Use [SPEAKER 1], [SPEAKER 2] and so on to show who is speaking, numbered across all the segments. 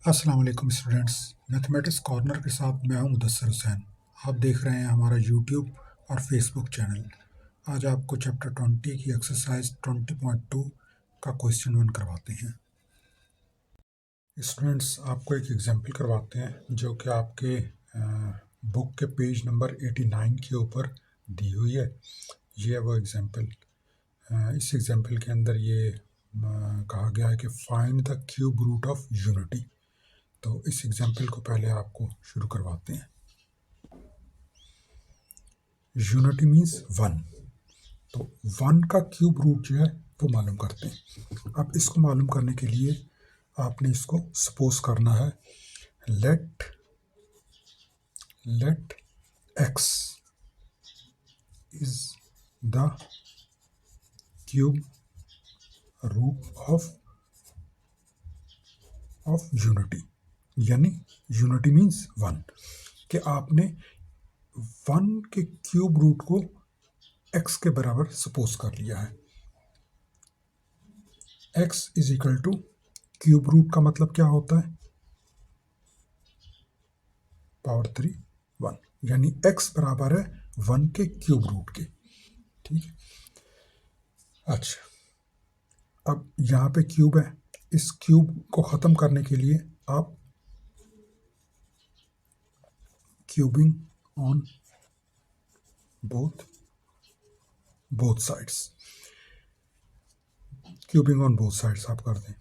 [SPEAKER 1] अस्सलाम वालेकुम students. Mathematics corner के साथ मैं हूं मुदस्सिर हुसैन। आप देख रहे हैं हमारा यूट्यूब और फेसबुक चैनल। आज आपको चैप्टर 20 की एक्सरसाइज 20.2 का क्वेश्चन 1 करवाते हैं। स्टूडेंट्स, आपको एक एग्जांपल करवाते हैं जो कि आपके बुक के पेज नंबर 89 के ऊपर दी हुई है। ये है वो एग्जांपल। इस एग्जांपल के अंदर ये कहा गया है कि find the cube root of unity. तो इस एग्जाम्पल को पहले आपको शुरू करवाते हैं। यूनिटी मीन्स वन, तो वन का क्यूब रूट जो है वो मालूम करते हैं। अब इसको मालूम करने के लिए आपने इसको सपोज करना है, let x is the cube root of unity, यानी यूनिटी मीन्स वन, कि आपने वन के क्यूब रूट को एक्स के बराबर सपोज कर लिया है। X is equal to cube root का मतलब क्या होता है, पावर 3 1, यानी एक्स बराबर है 1 के क्यूब रूट के। ठीक है। अच्छा, अब यहाँ पे क्यूब है, इस क्यूब को ख़त्म करने के लिए आप cubing on both sides, cubing on both sides आप कर दें।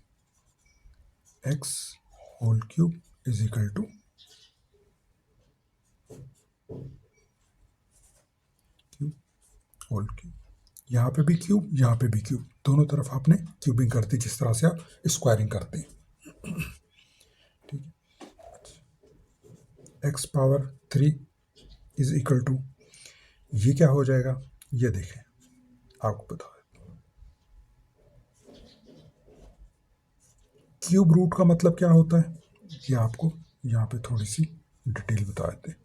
[SPEAKER 1] X whole cube is equal to cube whole cube, यहाँ पे भी क्यूब, यहाँ पे भी क्यूब, दोनों तरफ आपने क्यूबिंग कर दी, जिस तरह से आप स्क्वायरिंग करते हैं। ठीक है। X power 3 is equal to, ये क्या हो जाएगा, ये देखें, आपको बता दें। क्यूब रूट का मतलब क्या होता है, ये आपको यहाँ पे थोड़ी सी डिटेल बता देते हैं।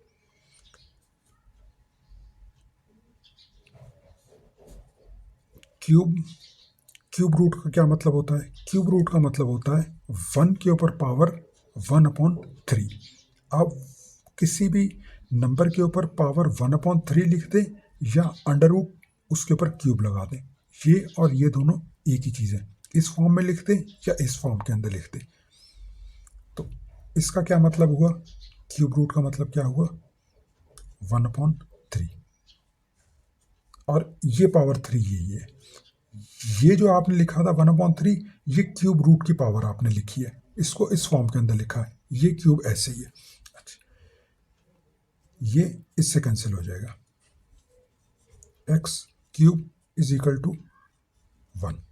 [SPEAKER 1] क्यूब रूट का क्या मतलब होता है, क्यूब रूट का मतलब होता है 1 के ऊपर पावर 1/3। आप किसी भी नंबर के ऊपर पावर 1/3 लिख दें या अंडर रूट उसके ऊपर क्यूब लगा दें, ये और ये दोनों एक ही चीज़ है। इस फॉर्म में लिख दें या इस फॉर्म के अंदर लिख दें। तो इसका क्या मतलब हुआ, क्यूब रूट का मतलब क्या हुआ, 1/3, और ये पावर 3 यही है। ये जो आपने लिखा था 1/3, ये क्यूब रूट की पावर आपने लिखी है, इसको इस फॉर्म के अंदर लिखा है, ये क्यूब ऐसे ही है। अच्छा, ये इससे कैंसिल हो जाएगा, x cube is equal to 1।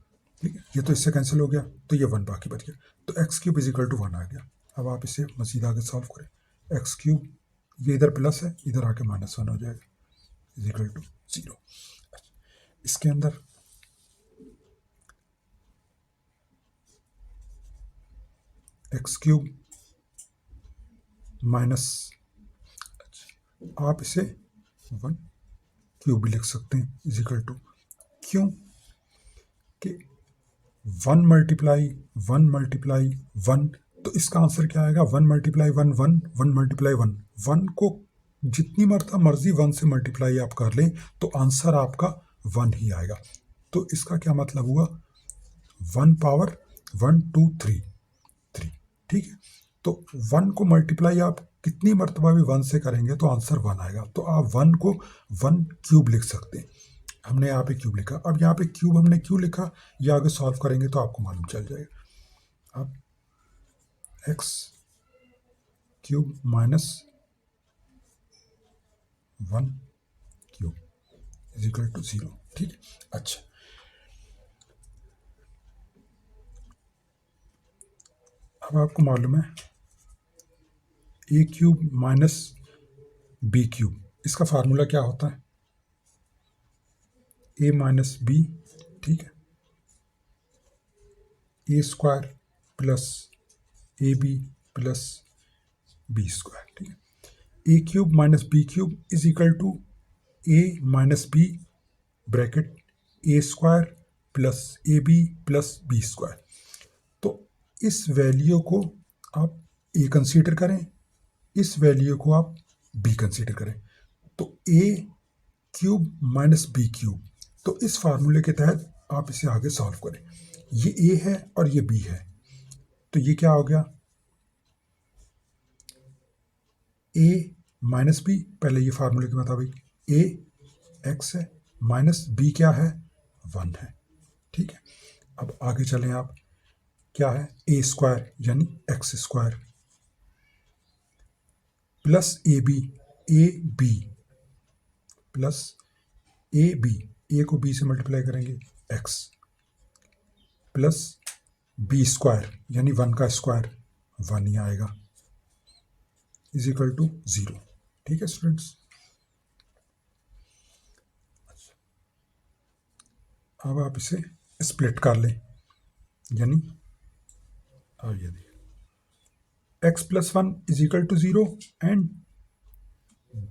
[SPEAKER 1] ठीक है, ये तो इससे कैंसिल हो गया, तो ये 1 बाकी बच गया, तो x cube is equal to 1 आ गया। अब आप इसे मजीद आगे सॉल्व करें, एक्स क्यूब, ये इधर प्लस है, इधर आके -1 हो जाएगा, इज इक्वल टू 0। इसके अंदर एक्स क्यूब माइनस, आप इसे 1 क्यूब भी लिख सकते हैं, इज इक्वल टू, क्यों कि 1 मल्टीप्लाई 1 मल्टीप्लाई 1, तो इसका आंसर क्या आएगा, 1 मल्टीप्लाई 1 1, 1 मल्टीप्लाई 1 1 को जितनी मर्जी 1 से मल्टीप्लाई आप कर लें तो आंसर आपका 1 ही आएगा। तो इसका क्या मतलब हुआ, 1 पावर 1 2 3 3। ठीक है, तो 1 को मल्टीप्लाई आप कितनी मरतबा भी 1 से करेंगे तो आंसर 1 आएगा, तो आप 1 को 1 क्यूब लिख सकते हैं। हमने यहाँ पे क्यूब लिखा, अब यहाँ पे क्यूब हमने क्यों लिखा, ये आगे सॉल्व करेंगे तो आपको मालूम चल जाएगा। अब X cube minus 1 cube is equal to 0। ठीक है। अच्छा, अब आपको मालूम है ए क्यूब माइनस बी क्यूब, इसका फार्मूला क्या होता है, ए माइनस बी, ठीक है, A square plus A B plus B square. ठीक है, ए cube minus B cube is equal to A minus B bracket A square plus A B plus B square. तो इस वैल्यू को आप ए कंसीडर करें, इस वैल्यू को आप बी कंसीडर करें, तो ए क्यूब माइनस बी क्यूब। तो इस फार्मूले के तहत आप इसे आगे सॉल्व करें। ये ए है और ये बी है, तो ये क्या हो गया, ए माइनस बी, पहले ये फार्मूले के मुताबिक ए एक्स है माइनस बी क्या है, 1 है। ठीक है, अब आगे चलें आप, क्या है, ए स्क्वायर यानी x square plus A B plus A B, A को बी से मल्टीप्लाई करेंगे एक्स प्लस बी स्क्वायर यानी 1 का स्क्वायर 1 ही आएगा, इज इक्वल टू 0। ठीक है स्टूडेंट्स, अब आप इसे स्प्लिट कर लें, यानी ये देखिए x plus 1 is equal to 0 and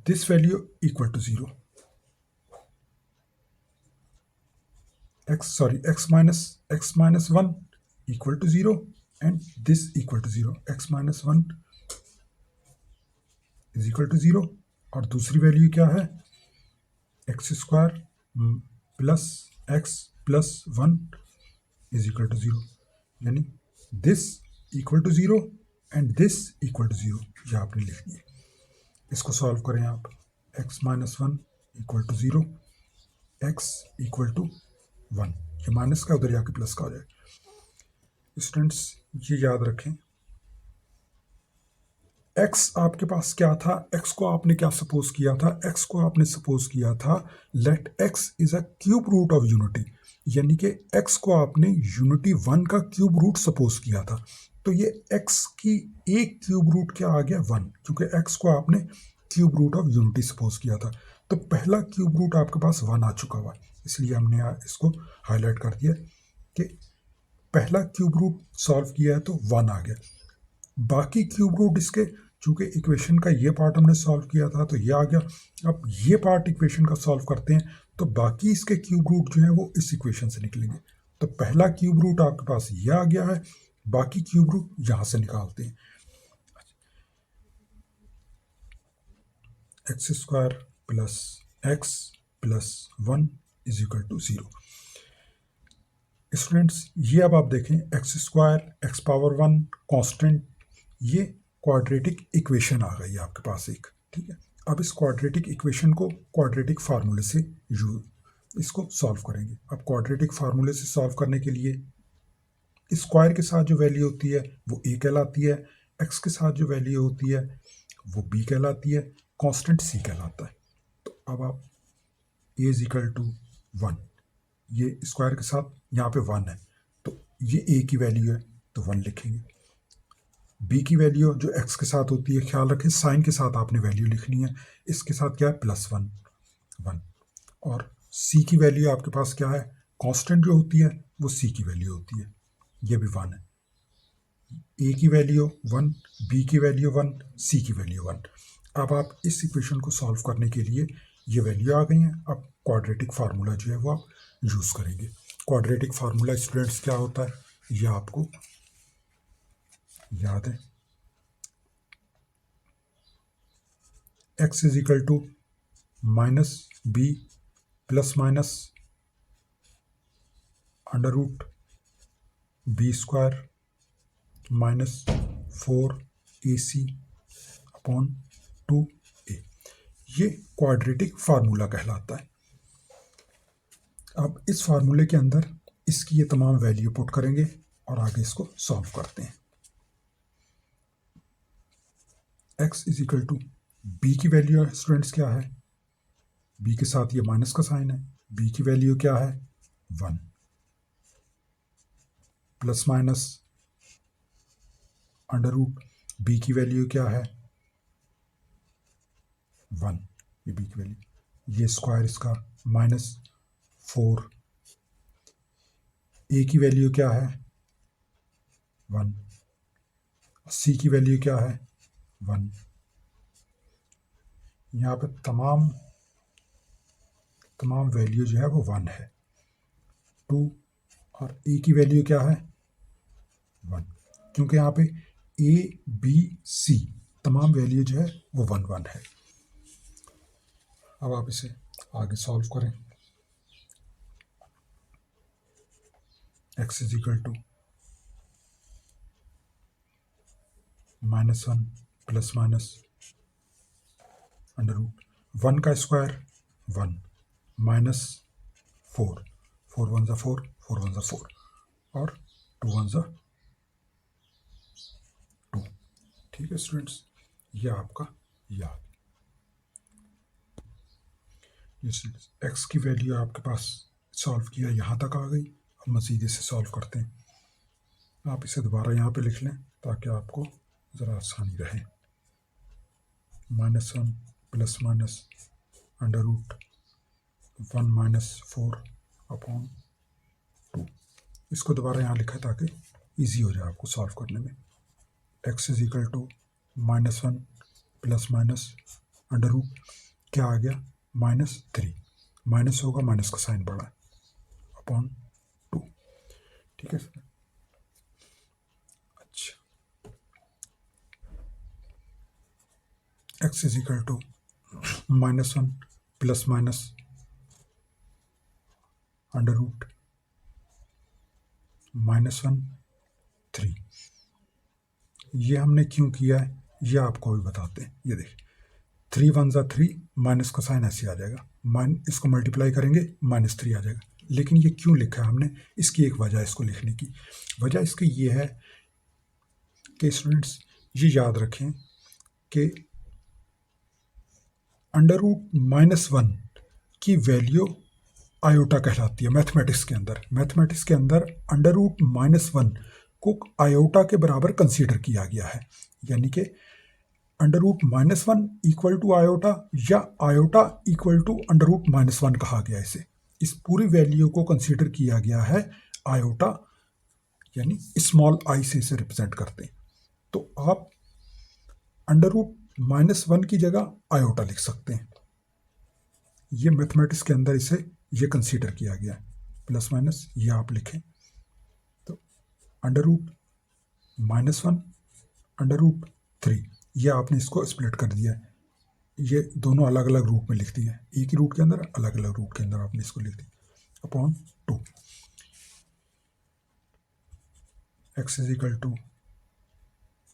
[SPEAKER 1] this value equal to 0, x minus 1 equal to 0 and this equal to 0, x minus 1 is equal to 0। और दूसरी वैल्यू क्या है, x square plus x plus 1 is equal to 0, यानी this equal to 0 and this equal to 0, यह आपने लिख दिया। इसको सॉल्व करें आप, x minus 1 equal to 0, x equal to 1, ये माइनस का उधर जाके प्लस का हो जाए। स्टूडेंट्स ये याद रखें, x आपके पास क्या था, x को आपने क्या सपोज किया था, x को आपने सपोज किया था let x is a cube root of unity, यानी कि x को आपने यूनिटी 1 का क्यूब रूट सपोज किया था। तो ये x की एक क्यूब रूट क्या आ गया 1, क्योंकि x को आपने cube root of unity suppose किया था। तो पहला क्यूब रूट आपके पास 1 आ चुका हुआ है, इसलिए हमने इसको हाईलाइट कर दिया कि पहला क्यूब रूट सॉल्व किया है तो 1 आ गया। बाकी क्यूब रूट इसके, चूंकि इक्वेशन का ये पार्ट हमने सॉल्व किया था तो ये आ गया। अब ये पार्ट इक्वेशन का सॉल्व करते हैं तो बाकी इसके क्यूब रूट जो है वो इस इक्वेशन से निकलेंगे। तो पहला क्यूब रूट आपके पास ये आ गया है, बाकी क्यूब रूट यहां से निकालते हैं। X square plus x plus 1 is equal to 0। Students ये अब आप देखें, x square x power 1 constant, ये क्वाड्रेटिक इक्वेशन आ गई आपके पास एक। ठीक है, अब इस क्वाड्रेटिक इक्वेशन को क्वाड्रेटिक फार्मूले से इसको सॉल्व करेंगे। अब क्वाड्रेटिक फार्मूले से सॉल्व करने के लिए स्क्वायर के साथ जो वैल्यू होती है वो ए कहलाती है, एक्स के साथ जो वैल्यू होती है वो बी कहलाती है, कांस्टेंट सी कहलाता है। तो अब आप ए इज इक्वल टू 1, ये स्क्वायर के साथ यहाँ पे 1 है तो ये ए की वैल्यू है तो 1 लिखेंगे। बी की वैल्यू जो एक्स के साथ होती है, ख्याल रखें साइन के साथ आपने वैल्यू लिखनी है, इसके साथ क्या है प्लस 1। और सी की वैल्यू आपके पास क्या है, कांस्टेंट जो होती है वो सी की वैल्यू होती है, ये भी 1 है। ए की वैल्यू 1, बी की वैल्यू 1, सी की वैल्यू 1। अब आप इस इक्वेशन को सॉल्व करने के लिए ये वैल्यू आ गई हैं। अब क्वाड्रेटिक फार्मूला जो है वो आप यूज़ करेंगे। क्वाड्रेटिक फार्मूला स्टूडेंट्स क्या होता है, ये आपको याद है, x is equal to minus b plus minus under root b square minus 4ac upon 2a, ये क्वाड्रेटिक फार्मूला कहलाता है। अब इस फार्मूले के अंदर इसकी ये तमाम वैल्यू पुट करेंगे और आगे इसको सॉल्व करते हैं। x is equal to b की वैल्यू स्टूडेंट्स क्या है, बी के साथ ये माइनस का साइन है, बी की वैल्यू क्या है 1 plus minus under root b की वैल्यू क्या है 1, ये बी की वैल्यू, ये स्क्वायर इसका माइनस 4, ए की वैल्यू क्या है 1, सी की वैल्यू क्या है 1। यहाँ पे तमाम वैल्यू जो है वो 1 है, 2 और ए की वैल्यू क्या है 1, क्योंकि यहाँ पे ABC तमाम वैल्यू जो है वो 1 1 है। अब आप इसे आगे सॉल्व करें। x is equal to -1 plus minus under root 1 का स्क्वायर 1 माइनस 4 4 1 ज़ा 4 4 1 ज़ा 4 और 2 1 ज़ा 2। ठीक है स्टूडेंट्स, ये आपका याद। एक्स की वैल्यू आपके पास सॉल्व किया, यहाँ तक आ गई। अब मज़ीद इसे सॉल्व करते हैं। आप इसे दोबारा यहाँ पे लिख लें ताकि आपको ज़रा आसानी रहे। -1 plus minus under root 1 minus 4 upon 2। इसको दोबारा यहाँ लिखा ताकि इजी हो जाए आपको सॉल्व करने में। x is equal to -1 plus minus under root क्या आ गया -3, माइनस होगा माइनस का साइन बढ़ा अपॉन 2। ठीक है सर, अच्छा। x is equal to -1 plus minus under root -1 3। ये हमने क्यों किया है ये आपको भी बताते हैं। ये देखिए 3 1 ज़ा 3, माइनस का साइन ऐसे आ जाएगा, इसको मल्टीप्लाई करेंगे -3 आ जाएगा। लेकिन ये क्यों लिखा है हमने, इसकी एक वजह इसको लिखने की वजह इसकी ये है कि स्टूडेंट्स ये याद रखें कि अंडर रूट -1 की वैल्यू आयोटा कहलाती है मैथमेटिक्स के अंदर। मैथमेटिक्स के अंदर अंडर रूट -1 को आयोटा के बराबर कंसीडर किया गया है, यानी कि under root -1 equal to iota या iota equal to under root -1 कहा गया इसे। इस पूरी वैल्यू को कंसीडर किया गया है आयोटा, यानी स्मॉल आई से इसे रिप्रेजेंट करते हैं। तो आप अंडर रूट -1 की जगह आयोटा लिख सकते हैं। ये मैथमेटिक्स के अंदर इसे ये कंसीडर किया गया है। प्लस माइनस ये आप लिखें तो अंडर रूट -1 अंडर रूट 3, ये आपने इसको स्प्लिट कर दिया है। ये दोनों अलग अलग रूट में लिख दिया है, एक ही रूट के अंदर अलग अलग रूट के अंदर आपने इसको लिख दिया upon 2। x is equal to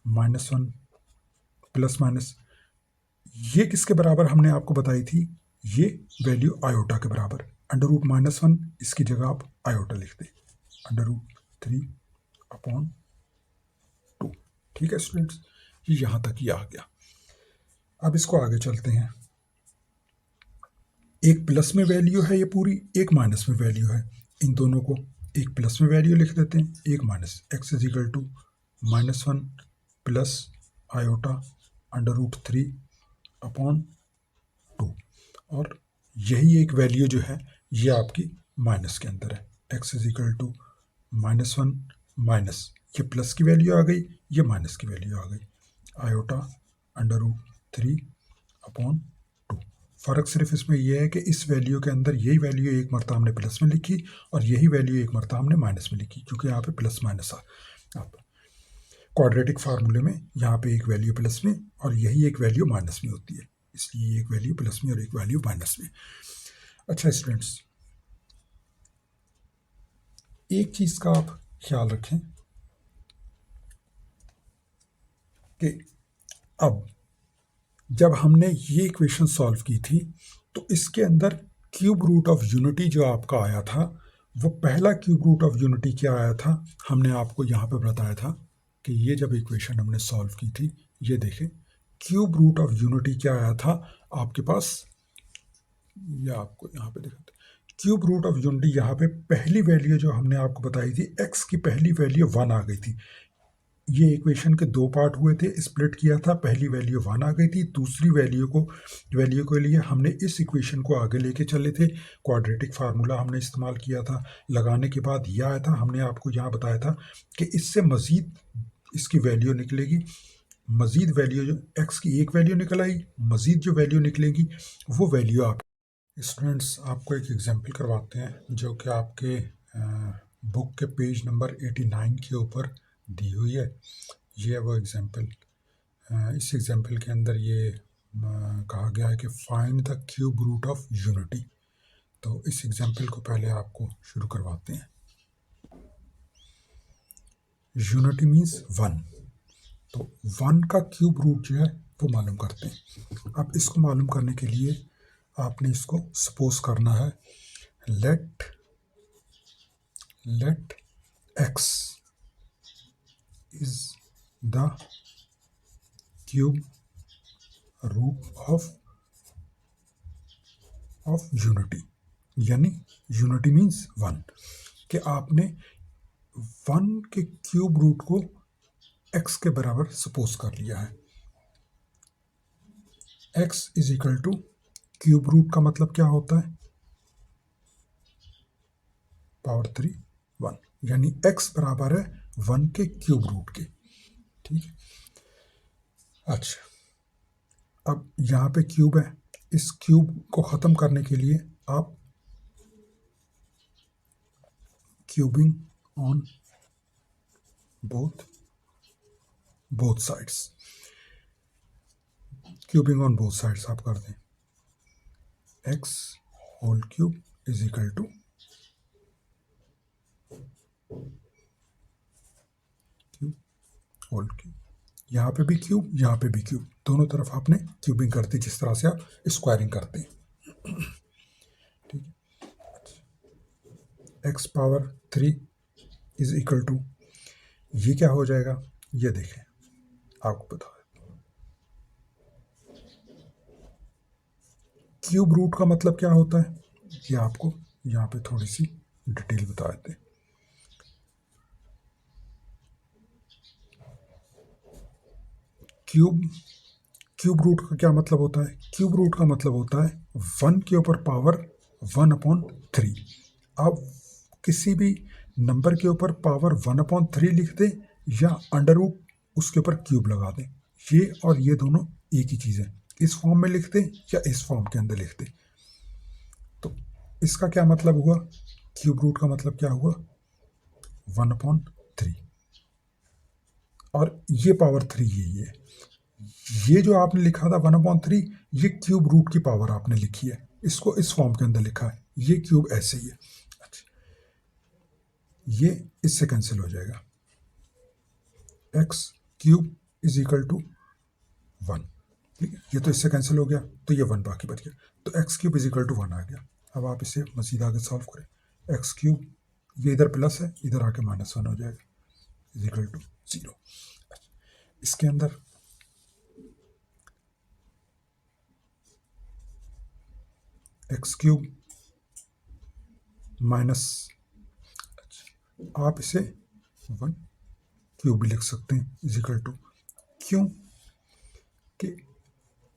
[SPEAKER 1] -1 plus minus ये किसके बराबर हमने आपको बताई थी, ये वैल्यू आयोटा के बराबर। अंडर रूट -1 इसकी जगह आप आयोटा लिख दें, अंडर रूट 3 अपॉन 2। ठीक है स्टूडेंट्स, ये यहाँ तक ही आ गया। अब इसको आगे चलते हैं। एक प्लस में वैल्यू है ये पूरी, एक माइनस में वैल्यू है। इन दोनों को एक प्लस में वैल्यू लिख देते हैं, एक minus. x is equal to -1 plus iota under root 3 upon 2। और यही एक वैल्यू जो है ये आपकी माइनस के अंदर है। x is equal to -1 minus, ये प्लस की वैल्यू आ गई, ये माइनस की वैल्यू आ गई, आयोटा अंडर रूट 3 अपॉन 2। फ़र्क सिर्फ इसमें यह है कि इस वैल्यू के अंदर यही वैल्यू एक मरतबा हमने प्लस में लिखी और यही वैल्यू एक मरतबा हमने माइनस में लिखी, क्योंकि यहाँ पे प्लस माइनस आप क्वाड्रेटिक फार्मूले में यहाँ पे एक वैल्यू प्लस में और यही एक वैल्यू माइनस में होती है, इसलिए एक वैल्यू प्लस में और एक वैल्यू माइनस में। अच्छा स्टूडेंट्स, एक चीज़ का आप ख्याल रखें कि अब जब हमने ये इक्वेशन सॉल्व की थी तो इसके अंदर क्यूब रूट ऑफ यूनिटी जो आपका आया था, वो पहला क्यूब रूट ऑफ यूनिटी क्या आया था, हमने आपको यहाँ पे बताया था कि ये जब इक्वेशन हमने सॉल्व की थी, ये देखें क्यूब रूट ऑफ यूनिटी क्या आया था आपके पास, ये आपको यहाँ पे दिखाते क्यूब रूट ऑफ यूनिटी। यहाँ पे पहली वैल्यू जो हमने आपको बताई थी, x की पहली वैल्यू 1 आ गई थी। ये इक्वेशन के दो पार्ट हुए थे, स्प्लिट किया था, पहली वैल्यू 1 आ गई थी, दूसरी वैल्यू के लिए हमने इस इक्वेशन को आगे लेके चले थे, क्वाड्रेटिक फार्मूला हमने इस्तेमाल किया था। लगाने के बाद यह आया था, हमने आपको यहाँ बताया था कि इससे मज़ीद इसकी वैल्यू निकलेगी, मज़ीद वैल्यू जो x की एक वैल्यू निकल आई, मज़ीद जो वैल्यू निकलेगी वो वैल्यू आप स्टूडेंट्स आपको एक एग्जांपल करवाते हैं जो कि आपके बुक के पेज नंबर 89 के ऊपर दी हुई है। ये है वो एग्जाम्पल। इस एग्जाम्पल के अंदर ये कहा गया है कि find the cube root of unity. तो इस एग्जाम्पल को पहले आपको शुरू करवाते हैं। यूनिटी मीन्स वन, तो वन का क्यूब रूट जो है वो मालूम करते हैं। अब इसको मालूम करने के लिए आपने इसको सपोज करना है, let x is the cube root of unity, यानी यूनिटी मीन्स वन, कि आपने वन के क्यूब रूट को x के बराबर सपोज कर लिया है। x is equal to cube root का मतलब क्या होता है, पावर 3 1, यानी x बराबर है 1 के क्यूब रूट के। ठीक है, अच्छा अब यहाँ पे क्यूब है, इस क्यूब को ख़त्म करने के लिए आप cubing on both sides, cubing on both sides आप कर दें। x whole cube is equal to cube whole cube, यहाँ पे भी क्यूब, यहाँ पे भी क्यूब, दोनों तरफ आपने क्यूबिंग कर दी, जिस तरह से आप स्क्वायरिंग करते हैं। ठीक है, x power 3 is equal to, ये क्या हो जाएगा, ये देखें आपको बता दें। क्यूब रूट का मतलब क्या होता है, ये आपको यहाँ पे थोड़ी सी डिटेल बता देते हैं। क्यूब रूट का क्या मतलब होता है, क्यूब रूट का मतलब होता है 1 के ऊपर पावर 1/3। आप किसी भी नंबर के ऊपर पावर 1/3 लिख दें या अंडर रूट उसके ऊपर क्यूब लगा दें, ये और ये दोनों एक ही चीज़ है। इस फॉर्म में लिख दें या इस फॉर्म के अंदर लिख दें। तो इसका क्या मतलब हुआ, क्यूब रूट का मतलब क्या हुआ 1/3, और ये पावर 3 यही है। ये जो आपने लिखा था 1/3, ये क्यूब रूट की पावर आपने लिखी है, इसको इस फॉर्म के अंदर लिखा है, ये क्यूब ऐसे ही है। अच्छा, ये इससे कैंसिल हो जाएगा, x cube is equal to 1। ठीक है, ये तो इससे कैंसिल हो गया, तो ये 1 बाकी बच गया, तो x cube is equal to 1 आ गया। अब आप इसे मजीद आगे सॉल्व करें, x क्यूब, ये इधर प्लस है, इधर आके -1 हो जाएगा, इज इक्वल टू 0। इसके अंदर x क्यूब माइनस, आप इसे 1 क्यूब भी लिख सकते हैं, इज इक्वल टू, क्यों कि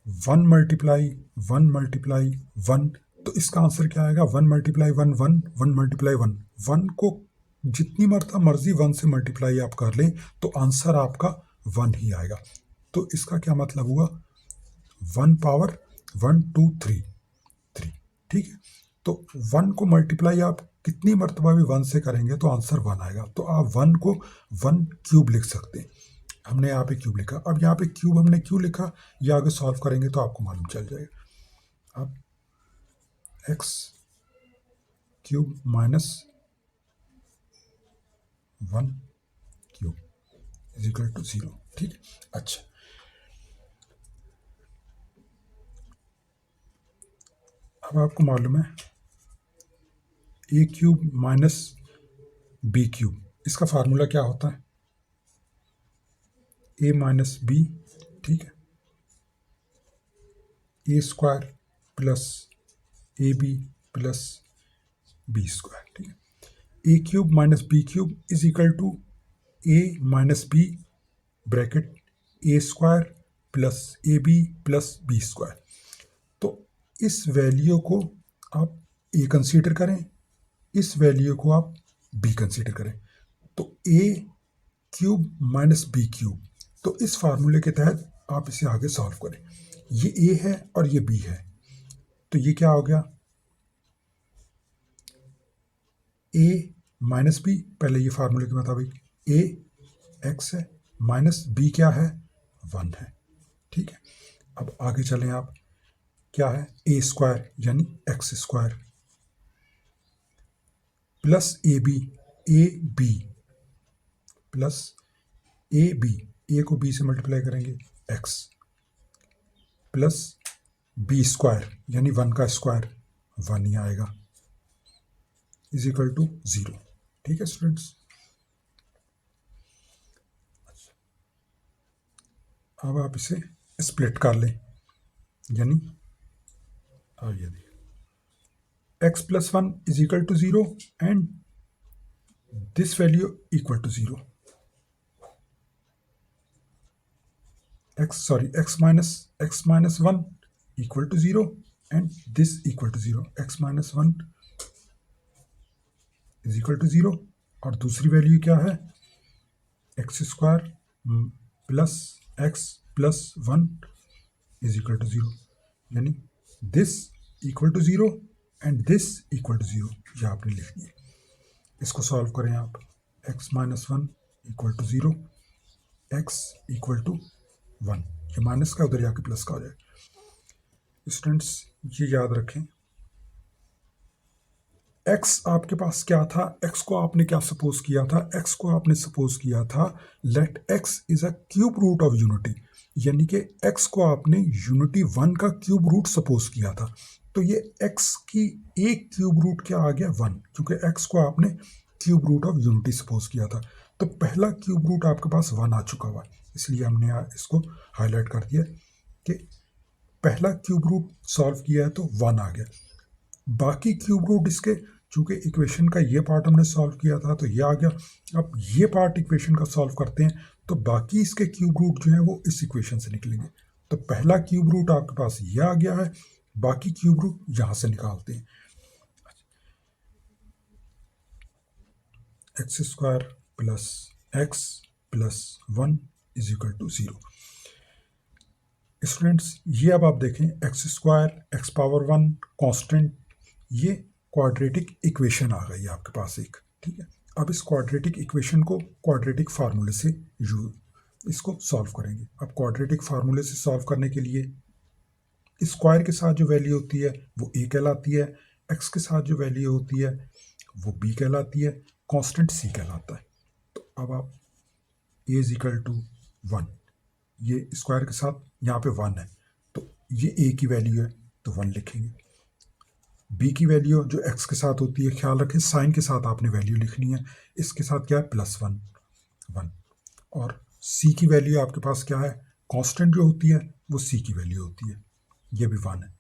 [SPEAKER 1] 1 मल्टीप्लाई 1 मल्टीप्लाई 1, तो इसका आंसर क्या आएगा, 1 मल्टीप्लाई 1 1, 1 मल्टीप्लाई 1 1 को जितनी मर्जी 1 से मल्टीप्लाई आप कर लें तो आंसर आपका 1 ही आएगा। तो इसका क्या मतलब हुआ, 1 पावर 1 2 3 3। ठीक है, तो 1 को मल्टीप्लाई आप कितनी मरतबा भी 1 से करेंगे तो आंसर 1 आएगा। तो आप 1 को 1 क्यूब लिख सकते हैं, हमने यहाँ पे क्यूब लिखा। अब यहाँ पे क्यूब हमने क्यों लिखा, ये आगे सॉल्व करेंगे तो आपको मालूम चल जाएगा। अब x cube minus 1 cube is equal to 0। ठीक है, अच्छा अब आपको मालूम है a cube minus b cube, इसका फार्मूला क्या होता है, a माइनस बी, ठीक है, A square plus A B plus B square. ठीक है, ए cube minus B cube is equal to A minus B bracket A square plus A B plus B square. तो इस value को आप ए consider करें, इस वैल्यू को आप बी कंसीडर करें, तो ए क्यूब माइनस बी क्यूब। तो इस फार्मूले के तहत आप इसे आगे सॉल्व करें, ये ए है और ये बी है, तो ये क्या हो गया, ए माइनस बी, पहले ये फार्मूले के मुताबिक ए एक्स है माइनस बी क्या है, 1 है। ठीक है, अब आगे चलें आप, क्या है ए स्क्वायर यानी x square plus A B plus A को बी से मल्टीप्लाई करेंगे एक्स प्लस बी स्क्वायर यानी 1 का स्क्वायर 1 ही आएगा इज इक्वल टू 0। ठीक है स्टूडेंट्स, अब आप इसे स्प्लिट कर लें, यानी ये देखिए x plus 1 is equal to 0 and this value equal to 0, x minus 1 equal to 0 and this equal to 0, x minus 1 is equal to 0 और दूसरी वैल्यू क्या है x square plus x plus 1 is equal to 0, यानी this equal to 0 and this equal to 0, यह आपने लिख दिया। इसको सॉल्व करें आप, x minus 1 equal to 0, x equal to 1, ये माइनस का उधर जाके प्लस का हो जाए। स्टूडेंट्स ये याद रखें, एक्स आपके पास क्या था, एक्स को आपने क्या सपोज किया था, एक्स को आपने सपोज किया था let x is a cube root of unity, यानी कि एक्स को आपने यूनिटी 1 का क्यूब रूट सपोज किया था। तो ये एक्स की एक क्यूब रूट क्या आ गया 1, क्योंकि एक्स को आपने cube root of unity suppose किया था। तो पहला क्यूब रूट आपके पास 1 आ चुका हुआ है, इसलिए हमने इसको हाईलाइट कर दिया कि पहला क्यूब रूट सॉल्व किया है तो 1 आ गया। बाकी क्यूब रूट इसके, चूंकि इक्वेशन का ये पार्ट हमने सॉल्व किया था तो ये आ गया। अब ये पार्ट इक्वेशन का सॉल्व करते हैं तो बाकी इसके क्यूब रूट जो है वो इस इक्वेशन से निकलेंगे। तो पहला क्यूब रूट आपके पास ये आ गया है, बाकी क्यूब रूट यहां से निकालते हैं। X square plus x plus 1 is equal to 0। Students ये अब आप देखें, x square x power 1 constant, ये क्वाड्रेटिक इक्वेशन आ गई आपके पास एक। ठीक है, अब इस क्वाड्रेटिक इक्वेशन को क्वाड्रेटिक फार्मूले से इसको सॉल्व करेंगे। अब क्वाड्रेटिक फार्मूले से सॉल्व करने के लिए स्क्वायर के साथ जो वैल्यू होती है वो ए कहलाती है, एक्स के साथ जो वैल्यू होती है वो बी कहलाती है, कांस्टेंट सी कहलाता है। तो अब आप ए इज इक्वल टू 1, ये स्क्वायर के साथ यहाँ पे 1 है तो ये ए की वैल्यू है तो 1 लिखेंगे। बी की वैल्यू जो एक्स के साथ होती है, ख्याल रखें साइन के साथ आपने वैल्यू लिखनी है, इसके साथ क्या है प्लस 1। और सी की वैल्यू आपके पास क्या है, कांस्टेंट जो होती है वो सी की वैल्यू होती है, ये भी 1 है।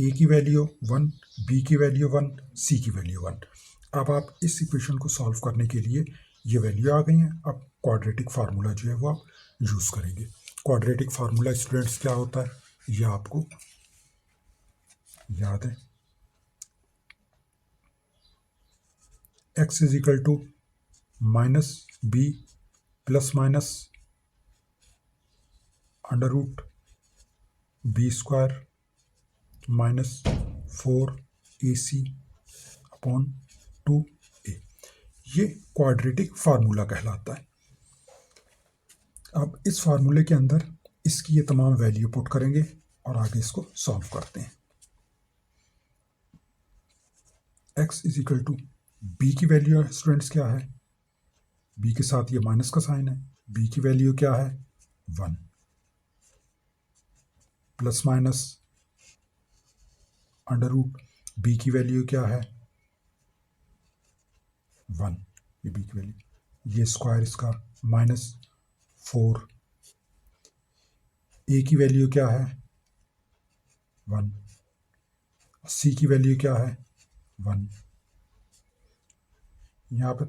[SPEAKER 1] ए की वैल्यू 1, बी की वैल्यू 1, सी की वैल्यू 1। अब आप इस इक्वेशन को सॉल्व करने के लिए ये वैल्यू आ गई हैं। अब क्वाड्रेटिक फार्मूला जो है वो आप यूज़ करेंगे। क्वाड्रेटिक फार्मूला स्टूडेंट्स क्या होता है ये आपको याद है, x is equal to minus b plus minus under root b square minus 4ac upon 2a, ये क्वाड्रेटिक फार्मूला कहलाता है। अब इस फार्मूले के अंदर इसकी ये तमाम वैल्यू पुट करेंगे और आगे इसको सॉल्व करते हैं। x is equal to b की वैल्यू स्टूडेंट्स क्या है, बी के साथ ये माइनस का साइन है, बी की वैल्यू क्या है 1 plus minus under root b की वैल्यू क्या है 1, ये बी की वैल्यू, ये स्क्वायर इसका माइनस 4, ए की वैल्यू क्या है 1, सी की वैल्यू क्या है 1। यहाँ पे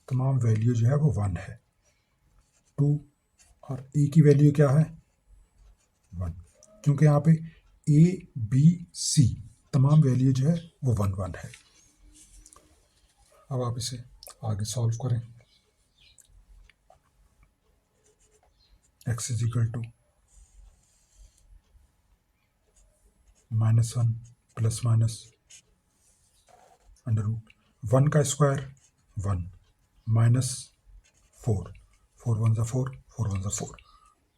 [SPEAKER 1] तमाम वैल्यू जो है वो 1 है, 2 और ए की वैल्यू क्या है 1, क्योंकि यहाँ पे ए बी सी तमाम वैल्यू जो है वो 1 1 है। अब आप इसे आगे सॉल्व करें, x is equal to -1 plus minus under root 1 का स्क्वायर 1 माइनस 4, 4 1 ज़ा 4, 4 1 ज़ा 4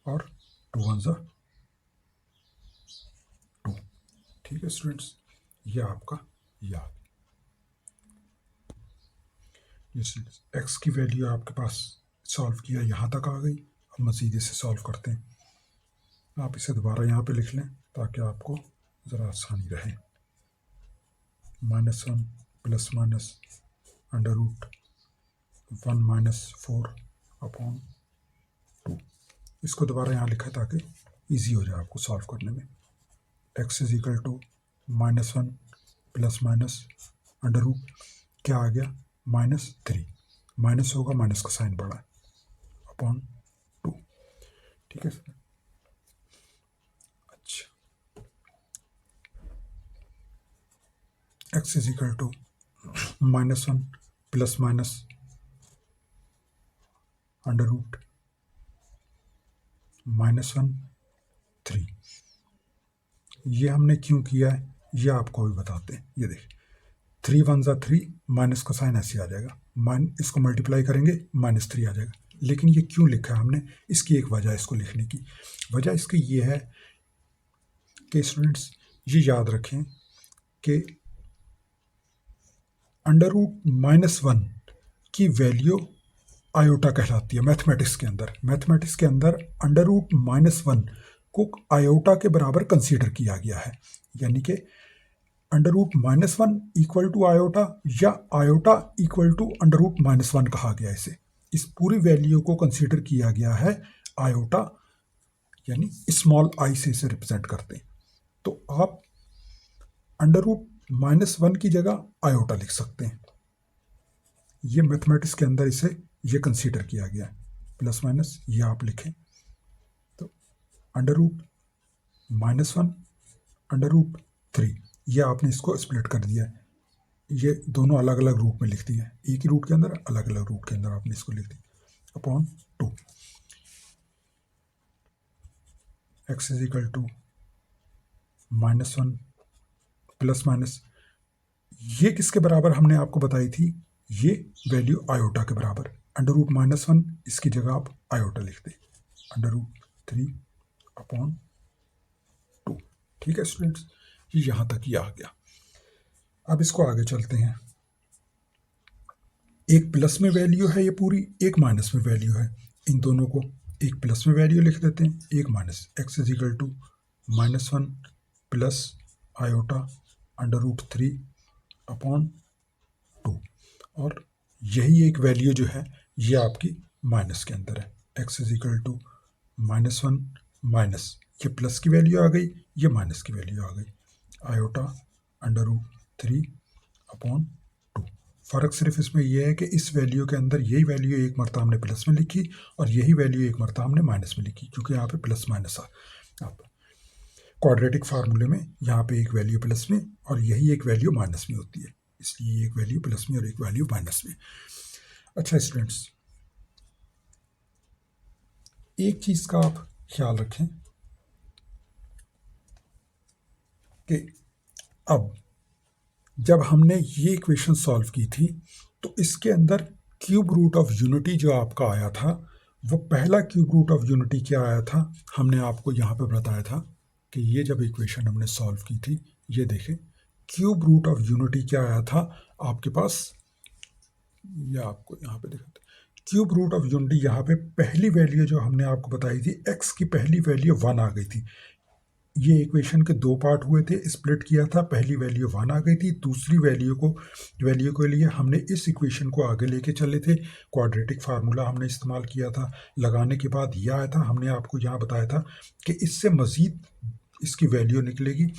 [SPEAKER 1] और 2 1 ज़ा 2। ठीक है स्टूडेंट्स, ये आपका याद। एक्स की वैल्यू आपके पास सॉल्व किया, यहाँ तक आ गई। अब मज़ीद इसे सॉल्व करते हैं। आप इसे दोबारा यहाँ पे लिख लें ताकि आपको ज़रा आसानी रहे। -1 plus minus under root 1 minus 4/2। इसको दोबारा यहाँ लिखा ताकि इजी हो जाए आपको सॉल्व करने में। x is equal to -1 plus minus under root क्या आ गया -3, माइनस होगा, माइनस का साइन बढ़ा है, /2। ठीक है सर। अच्छा, x is equal to -1 plus minus under root -1/3। ये हमने क्यों किया है ये आपको भी बताते हैं। ये देखिए 3 1 ज़ा 3, माइनस का साइन ऐसे आ जाएगा, इसको मल्टीप्लाई करेंगे -3 आ जाएगा। लेकिन ये क्यों लिखा है हमने, इसकी एक वजह, इसको लिखने की वजह इसकी ये है कि स्टूडेंट्स ये याद रखें कि अंडर रूट -1 की वैल्यू आयोटा कहलाती है मैथमेटिक्स के अंदर। मैथमेटिक्स के अंदर अंडर रूट -1 को आयोटा के बराबर कंसीडर किया गया है, यानी कि under root -1 equal to iota या iota equal to under root -1 कहा गया इसे। इस पूरी वैल्यू को कंसीडर किया गया है आयोटा, यानी स्मॉल आई से इसे रिप्रेजेंट करते हैं। तो आप अंडर रूट -1 की जगह आयोटा लिख सकते हैं। ये मैथमेटिक्स के अंदर इसे ये कंसीडर किया गया है। प्लस माइनस ये आप लिखें तो अंडर रूट -1 अंडर रूट 3, ये आपने इसको स्प्लिट कर दिया है। ये दोनों अलग अलग रूट में लिख दिया है, एक ही रूट के अंदर अलग अलग रूट के अंदर आपने इसको लिख दिया /2। x is equal to -1 plus minus, ये किसके बराबर हमने आपको बताई थी, ये वैल्यू आयोटा के बराबर। अंडर रूट -1 इसकी जगह आप आयोटा लिख दें, अंडर रूट 3/2। ठीक है स्टूडेंट्स, ये यहाँ तक ही आ गया। अब इसको आगे चलते हैं। एक प्लस में वैल्यू है ये पूरी, एक माइनस में वैल्यू है। इन दोनों को एक प्लस में वैल्यू लिख देते हैं, एक minus. x is equal to -1 plus iota under root 3/2। और यही एक वैल्यू जो है ये आपकी माइनस के अंदर है। x is equal to -1 minus, ये प्लस की वैल्यू आ गई, ये माइनस की वैल्यू आ गई, आयोटा अंडर रूट 3/2। फ़र्क सिर्फ इसमें यह है कि इस वैल्यू के अंदर यही वैल्यू एक मरतबा हमने प्लस में लिखी और यही वैल्यू एक मरतबा हमने माइनस में लिखी, क्योंकि यहाँ पे प्लस माइनस आप क्वाड्रेटिक फार्मूले में यहाँ पे एक वैल्यू प्लस में और यही एक वैल्यू माइनस में होती है, इसलिए एक वैल्यू प्लस में और एक वैल्यू माइनस में। अच्छा स्टूडेंट्स, एक चीज़ का आप ख्याल रखें कि अब जब हमने ये इक्वेशन सॉल्व की थी तो इसके अंदर क्यूब रूट ऑफ यूनिटी जो आपका आया था, वो पहला क्यूब रूट ऑफ यूनिटी क्या आया था, हमने आपको यहाँ पे बताया था कि ये जब इक्वेशन हमने सॉल्व की थी, ये देखें क्यूब रूट ऑफ यूनिटी क्या आया था आपके पास, ये आपको यहाँ पे दिखाते क्यूब रूट ऑफ यूनिटी। यहाँ पे पहली वैल्यू जो हमने आपको बताई थी, x की पहली वैल्यू 1 आ गई थी। ये इक्वेशन के दो पार्ट हुए थे, स्प्लिट किया था, पहली वैल्यू 1 आ गई थी, दूसरी वैल्यू के लिए हमने इस इक्वेशन को आगे लेके चले थे, क्वाड्रेटिक फार्मूला हमने इस्तेमाल किया था। लगाने के बाद यह आया था, हमने आपको यहाँ बताया था कि इससे मज़ीद इसकी वैल्यू निकलेगी,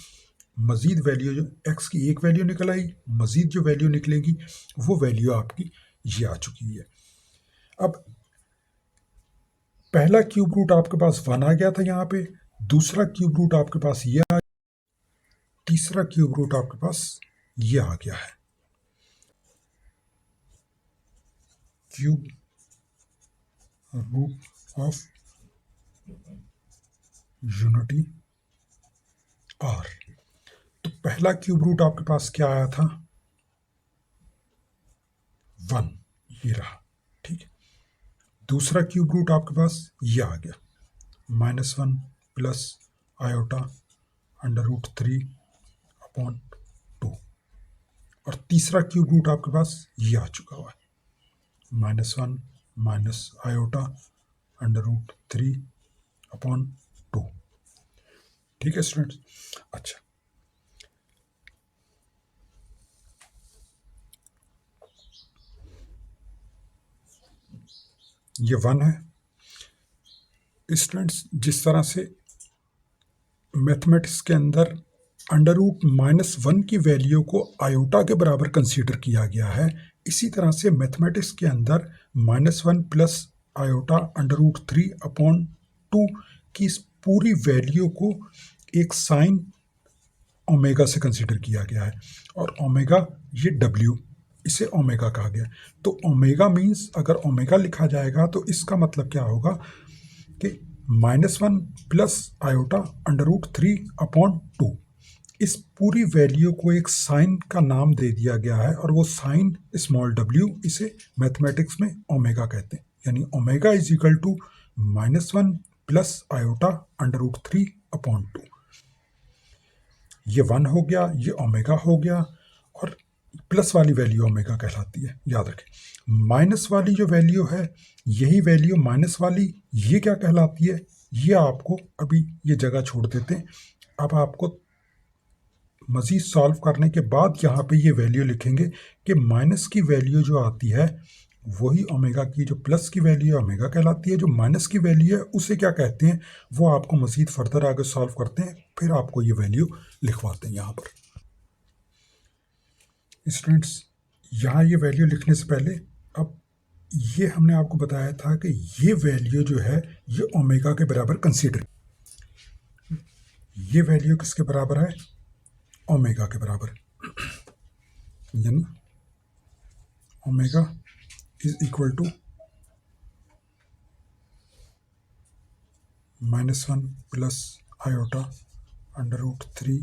[SPEAKER 1] मज़ीद वैल्यू जो x की एक वैल्यू निकल आई, मज़ीद जो वैल्यू निकलेगी वो वैल्यू आपकी ये आ चुकी है। अब पहला क्यूब रूट आपके पास 1 आ गया था यहाँ पे, दूसरा क्यूब रूट आपके पास ये आ, तीसरा क्यूब रूट आपके पास ये आ गया है, cube root of unity r। तो पहला क्यूब रूट आपके पास क्या आया था, 1, ये रहा। ठीक है, दूसरा क्यूब रूट आपके पास ये आ गया, -1 प्लस आयोटा √3 अपॉन 2। और तीसरा क्यूब रूट आपके पास ये आ चुका हुआ है, -1 माइनस आयोटा √3 अपॉन 2। ठीक है स्टूडेंट्स। अच्छा, ये 1 है स्टूडेंट्स। जिस तरह से मैथमेटिक्स के अंदर √-1 की वैल्यू को आयोटा के बराबर कंसीडर किया गया है, इसी तरह से मैथमेटिक्स के अंदर -1 प्लस आयोटा √3 अपॉन 2 की इस पूरी वैल्यू को एक साइन ओमेगा से कंसीडर किया गया है। और ओमेगा ये W, इसे ओमेगा कहा गया। तो ओमेगा मीन्स अगर ओमेगा लिखा जाएगा तो इसका मतलब क्या होगा कि -1 प्लस आयोटा √3 अपॉन 2, इस पूरी वैल्यू को एक साइन का नाम दे दिया गया है और वो साइन स्मॉल w, इसे मैथमेटिक्स में ओमेगा कहते हैं। यानी omega is equal to -1 plus iota √3 upon 2। ये 1 हो गया, ये ओमेगा हो गया, और प्लस वाली वैल्यू ओमेगा कहलाती है, याद रखें। माइनस वाली जो वैल्यू है, यही वैल्यू माइनस वाली, ये क्या कहलाती है, ये आपको अभी ये जगह छोड़ देते हैं। अब आपको मज़ीद सॉल्व करने के बाद यहाँ पे ये वैल्यू लिखेंगे कि माइनस की वैल्यू जो आती है वही ओमेगा की जो प्लस की वैल्यू है ओमेगा कहलाती है। जो माइनस की वैल्यू है उसे क्या कहते हैं, वो आपको मज़ीद फर्दर आगे सॉल्व करते हैं, फिर आपको ये वैल्यू लिखवाते हैं यहाँ पर। स्टूडेंट्स, यहाँ ये वैल्यू लिखने से पहले अब ये हमने आपको बताया था कि ये वैल्यू जो है ये ओमेगा के बराबर कंसीडर, ये वैल्यू किसके बराबर है, ओमेगा के बराबर। यानी omega is equal to -1 plus iota √3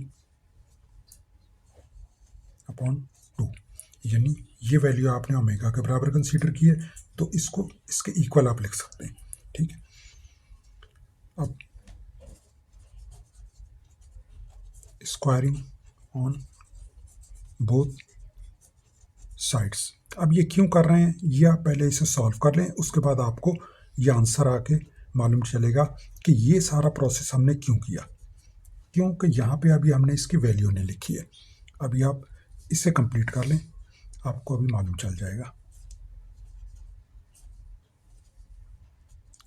[SPEAKER 1] upon 2। यानी ये वैल्यू आपने ओमेगा के बराबर कंसीडर की है, तो इसको इसके इक्वल आप लिख सकते हैं। ठीक है, अब स्क्वायरिंग ऑन बोथ साइड्स। अब ये क्यों कर रहे हैं, ये आप पहले इसे सॉल्व कर लें, उसके बाद आपको ये आंसर आके मालूम चलेगा कि ये सारा प्रोसेस हमने क्यों किया। क्योंकि यहाँ पे अभी हमने इसकी वैल्यू नहीं लिखी है। अभी आप इसे कंप्लीट कर लें, आपको अभी मालूम चल जाएगा।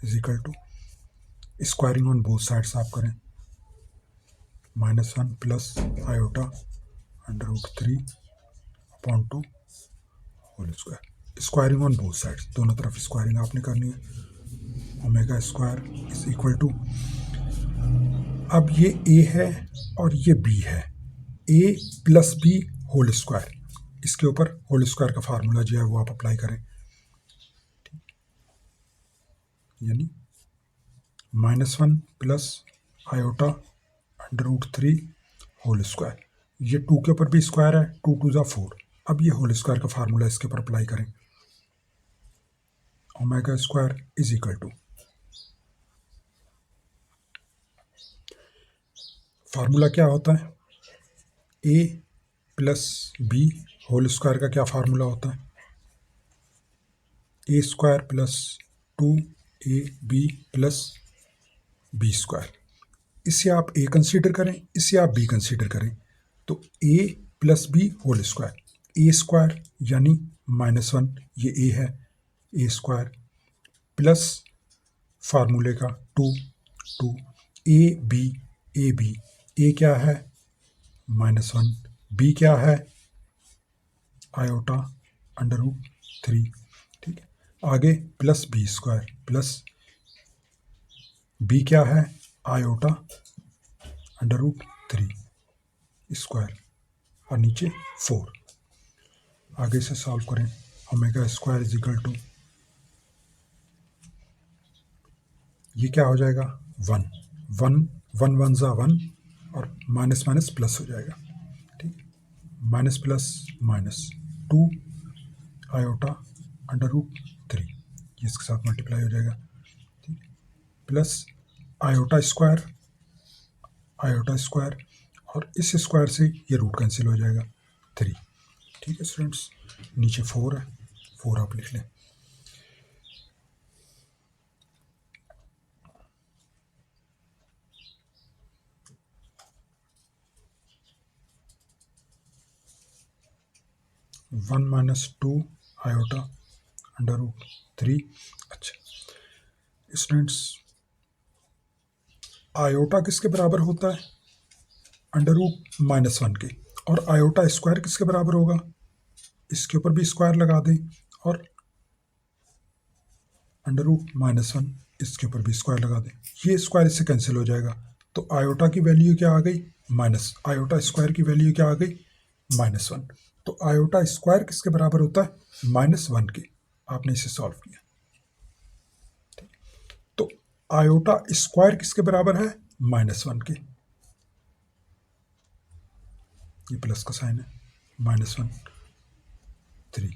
[SPEAKER 1] Is equal to squaring on both sides आप करें, -1 plus iota √3 upon 2 whole square. Squaring on both sides, दोनों तरफ स्क्वायरिंग आपने करनी है। Omega square is equal to, अब ये a है और ये b है, a plus b whole square, इसके ऊपर होल स्क्वायर का फार्मूला जो है वो आप अप्लाई करें। यानी -1 प्लस आयोटा √3 होल स्क्वायर, ये 2 के ऊपर भी स्क्वायर है, 2 2 = 4। अब ये होल स्क्वायर का फार्मूला इसके ऊपर अप्लाई करें, omega square is equal to, formula क्या होता है, a plus b whole square का क्या फार्मूला होता है, a square plus 2ab plus b square. इसे आप a कंसीडर करें, इसे आप b कंसीडर करें, तो a plus b whole square, a square यानी -1, ये a है, a स्क्वायर प्लस फार्मूले का 2 ab, a क्या है -1, b क्या है आयोटा √3। ठीक है, आगे plus b square plus b क्या है आयोटा √3 स्क्वायर और नीचे 4। आगे से सॉल्व करें, omega square is equal to, ये क्या हो जाएगा 1 1 1 1 ज़ा 1 और माइनस माइनस प्लस हो जाएगा। ठीक, माइनस प्लस माइनस 2 आयोटा √3, ये इसके साथ मल्टीप्लाई हो जाएगा, ठीक, प्लस आयोटा स्क्वायर और इस स्क्वायर से ये रूट कैंसिल हो जाएगा 3, ठीक है स्टूडेंट्स। नीचे 4 है, 4 आप लिख लें। One minus 2 iota under root 3। अच्छा स्टूडेंट्स, आयोटा किसके बराबर होता है? अंडर रूट -1 के। और आयोटा स्क्वायर किसके बराबर होगा? इसके ऊपर भी स्क्वायर लगा दें और अंडर रूट -1 इसके ऊपर भी स्क्वायर लगा दें, ये स्क्वायर इससे कैंसिल हो जाएगा। तो आयोटा की वैल्यू क्या आ गई? आयोटा स्क्वायर की वैल्यू क्या आ गई? -1। तो आयोटा स्क्वायर किसके बराबर होता है? -1 के। आपने इसे सॉल्व किया, तो आयोटा स्क्वायर किसके बराबर है? -1 के। ये प्लस का साइन है, -1 3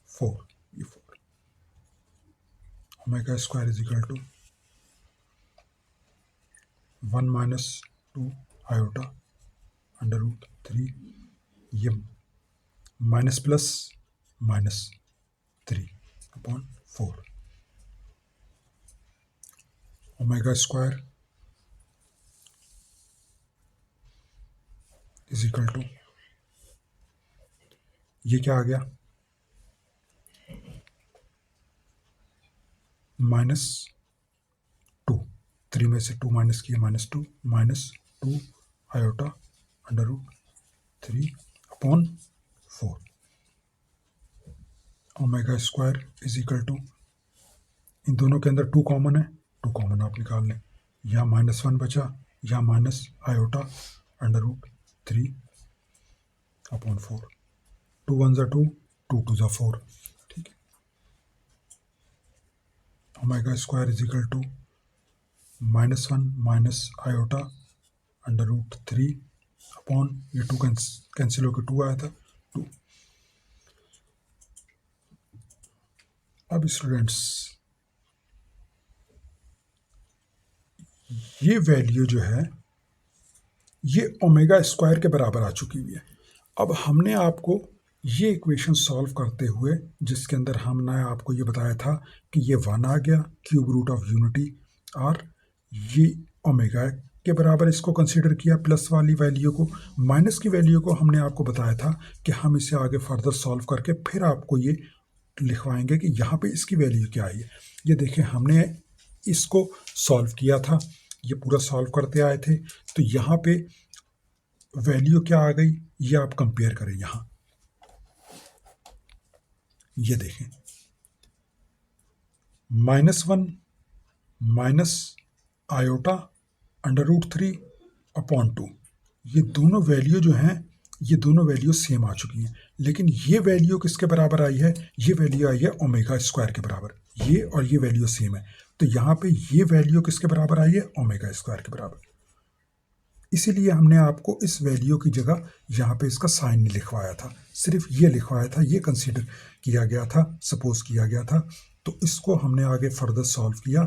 [SPEAKER 1] 4, ये 4। Omega square is equal to 1 minus 2 iota under root 3, ये minus plus -3 upon 4। Omega square is equal to, ये क्या आ गया? -2, 3 में से 2 माइनस किया, -2 iota under root 3 upon 4। Omega square is equal to, इन दोनों के अंदर 2 कॉमन है, 2 कॉमन आप निकाल लें। यहाँ -1 बचा, यहाँ minus iota under root 3 upon 4। 2 1 ज़ा 2, 2 2 ज़ा 4, ठीक है। Omega square is equal to -1 minus iota under root 3 upon, ये 2 कैंसिल होकर 2 आया था, 2। अब स्टूडेंट्स, ये वैल्यू जो है ये ओमेगा स्क्वायर के बराबर आ चुकी हुई है। अब हमने आपको ये इक्वेशन सॉल्व करते हुए, जिसके अंदर हमने आपको ये बताया था कि ये 1 आ गया क्यूब रूट ऑफ यूनिटी, और ये ओमेगा के बराबर इसको कंसीडर किया, प्लस वाली वैल्यू को। माइनस की वैल्यू को हमने आपको बताया था कि हम इसे आगे फर्दर सॉल्व करके फिर आपको ये लिखवाएंगे कि यहाँ पे इसकी वैल्यू क्या आई है। ये देखें, हमने इसको सॉल्व किया था, ये पूरा सॉल्व करते आए थे, तो यहाँ पे वैल्यू क्या आ गई ये आप कंपेयर करें। यहाँ ये देखें, -1 minus iota under root 3 upon 2, ये दोनों वैल्यू जो हैं, ये दोनों वैल्यू सेम आ चुकी हैं। लेकिन ये वैल्यू किसके बराबर आई है? ये वैल्यू आई है ओमेगा स्क्वायर के बराबर। ये और ये वैल्यू सेम है, तो यहाँ पे ये वैल्यू किसके बराबर आई है? ओमेगा स्क्वायर के बराबर। इसीलिए हमने आपको इस वैल्यू की जगह यहाँ पे इसका साइन नहीं लिखवाया था, सिर्फ ये लिखवाया था, ये कंसीडर किया गया था, सपोज किया गया था। तो इसको हमने आगे फर्दर सॉल्व किया,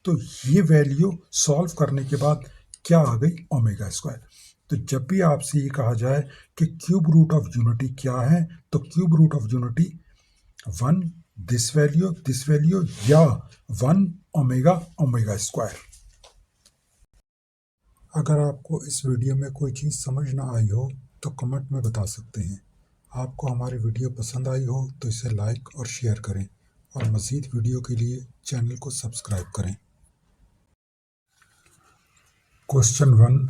[SPEAKER 1] तो ये वैल्यू सॉल्व करने के बाद क्या आ गई? Omega square. तो जब भी आपसे ये कहा जाए कि क्यूब रूट ऑफ यूनिटी क्या है, तो cube root of unity 1 this value या 1 ओमेगा स्क्वायर। अगर आपको इस वीडियो में कोई चीज़ समझ ना आई हो तो कमेंट में बता सकते हैं। आपको हमारी वीडियो पसंद आई हो तो इसे लाइक और शेयर करें, और मज़ीद वीडियो के लिए चैनल को सब्सक्राइब करें। क्वेश्चन 1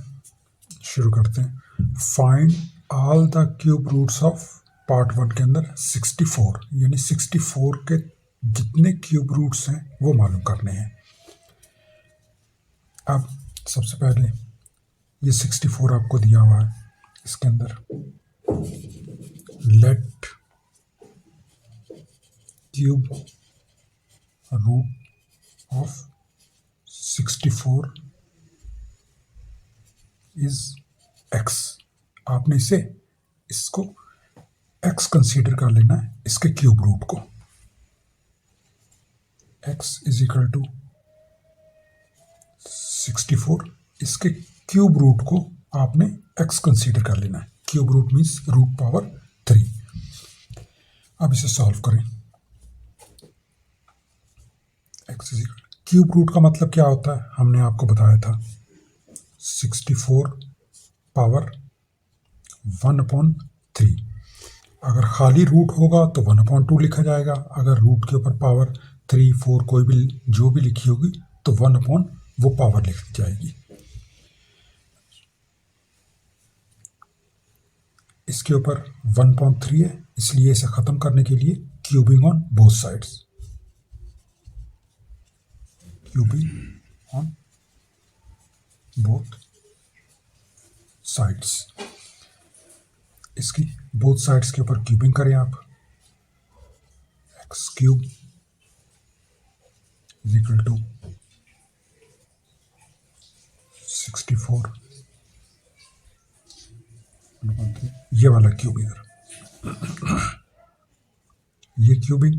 [SPEAKER 1] शुरू करते हैं। Find all the cube roots of part 1 के अंदर 64, यानी 64 के जितने क्यूब रूट्स हैं वो मालूम करने हैं। अब सबसे पहले ये 64 आपको दिया हुआ है, इसके अंदर let cube root of 64 is x। आपने इसको x कंसीडर कर लेना है, इसके क्यूब रूट को। x is equal to 64। इसके क्यूब रूट को आपने x कंसीडर कर लेना है। Cube root means root power 3। अब इसे सॉल्व करें। x is equal cube root का मतलब क्या होता है, हमने आपको बताया था 64 पावर 1/3। अगर खाली रूट होगा तो 1/2 लिखा जाएगा। अगर रूट के ऊपर पावर 3, 4 कोई भी जो भी लिखी होगी तो 1/ वो पावर लिख दी जाएगी। इसके ऊपर 1/3 है, इसलिए इसे ख़त्म करने के लिए cubing on both sides, cubing on both sides. इसकी बोथ साइड्स के ऊपर क्यूबिंग करें आप। X cube is equal to 64, ये वाला क्यूब इधर, ये cubing,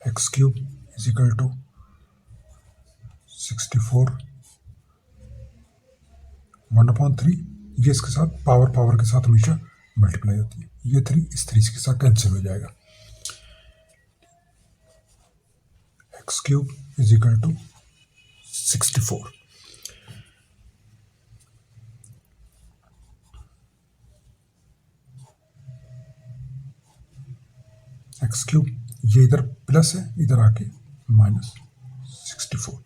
[SPEAKER 1] x cube is equal to 64 1/3। ये इसके साथ पावर के साथ हमेशा मल्टीप्लाई होती है। ये 3 इस 3 के साथ कैंसिल हो जाएगा। X cube is equal to 64। X cube, ये इधर प्लस है, इधर आके माइनस 64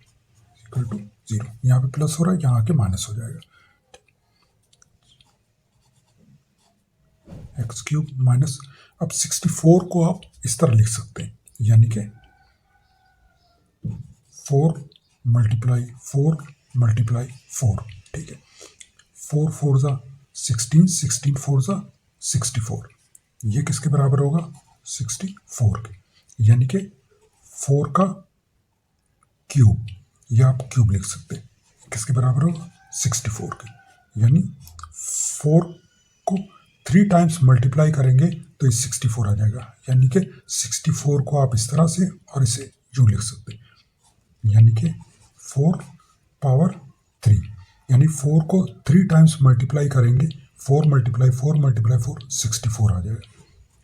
[SPEAKER 1] इक्वल टू 0। यहाँ पे प्लस हो रहा है, यहाँ आके माइनस हो जाएगा। एक्स क्यूब माइनस, अब 64 को आप इस तरह लिख सकते हैं, यानी कि 4 मल्टीप्लाई 4, ठीक है। 4 4 ज़ा 16, 16 4 ज़ा 64। ये किसके बराबर होगा, 64 के, यानी कि 4 का क्यूब, या आप क्यूब लिख सकते हैं। किसके बराबर होगा, 64 के, यानी 4 को 3 टाइम्स मल्टीप्लाई करेंगे तो ये 64 आ जाएगा। यानी कि 64 को आप इस तरह से और इसे यूँ लिख सकते हैं, यानी कि 4 पावर 3, यानी 4 को 3 टाइम्स मल्टीप्लाई करेंगे, 4 मल्टीप्लाई 4 64 आ जाएगा,